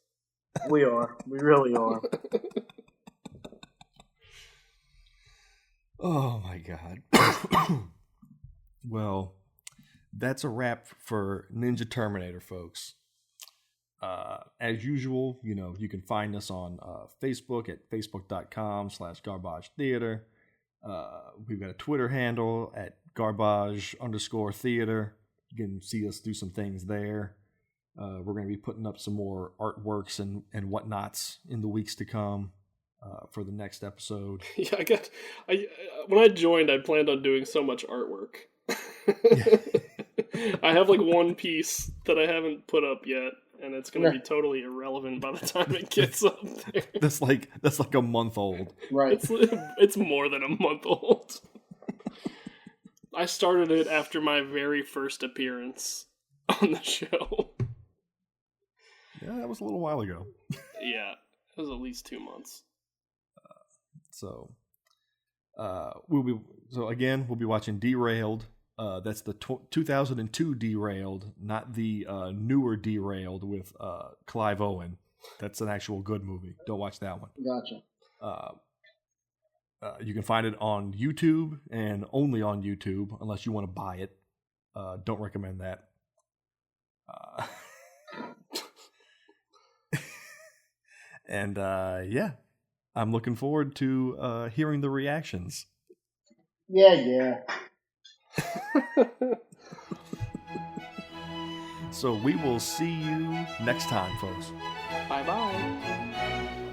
We are. We really are. Oh my God. Well, that's a wrap for Ninja Terminator, folks. As usual, you can find us on Facebook at facebook.com/garbage theater. We've got a Twitter handle at garbage_theater. You can see us do some things there. We're going to be putting up some more artworks and whatnots in the weeks to come for the next episode. Yeah, when I joined, I planned on doing so much artwork. I have like one piece that I haven't put up yet, and it's going to be totally irrelevant by the time it gets up there. That's like a month old. Right. It's more than a month old. I started it after my very first appearance on the show. Yeah, that was a little while ago. Yeah, it was at least 2 months. We'll be watching Derailed. That's the 2002 Derailed, not the newer Derailed with Clive Owen. That's an actual good movie. Don't watch that one. Gotcha. You can find it on YouTube and only on YouTube unless you want to buy it. Don't recommend that. And I'm looking forward to hearing the reactions. Yeah. So we will see you next time, folks. Bye-bye.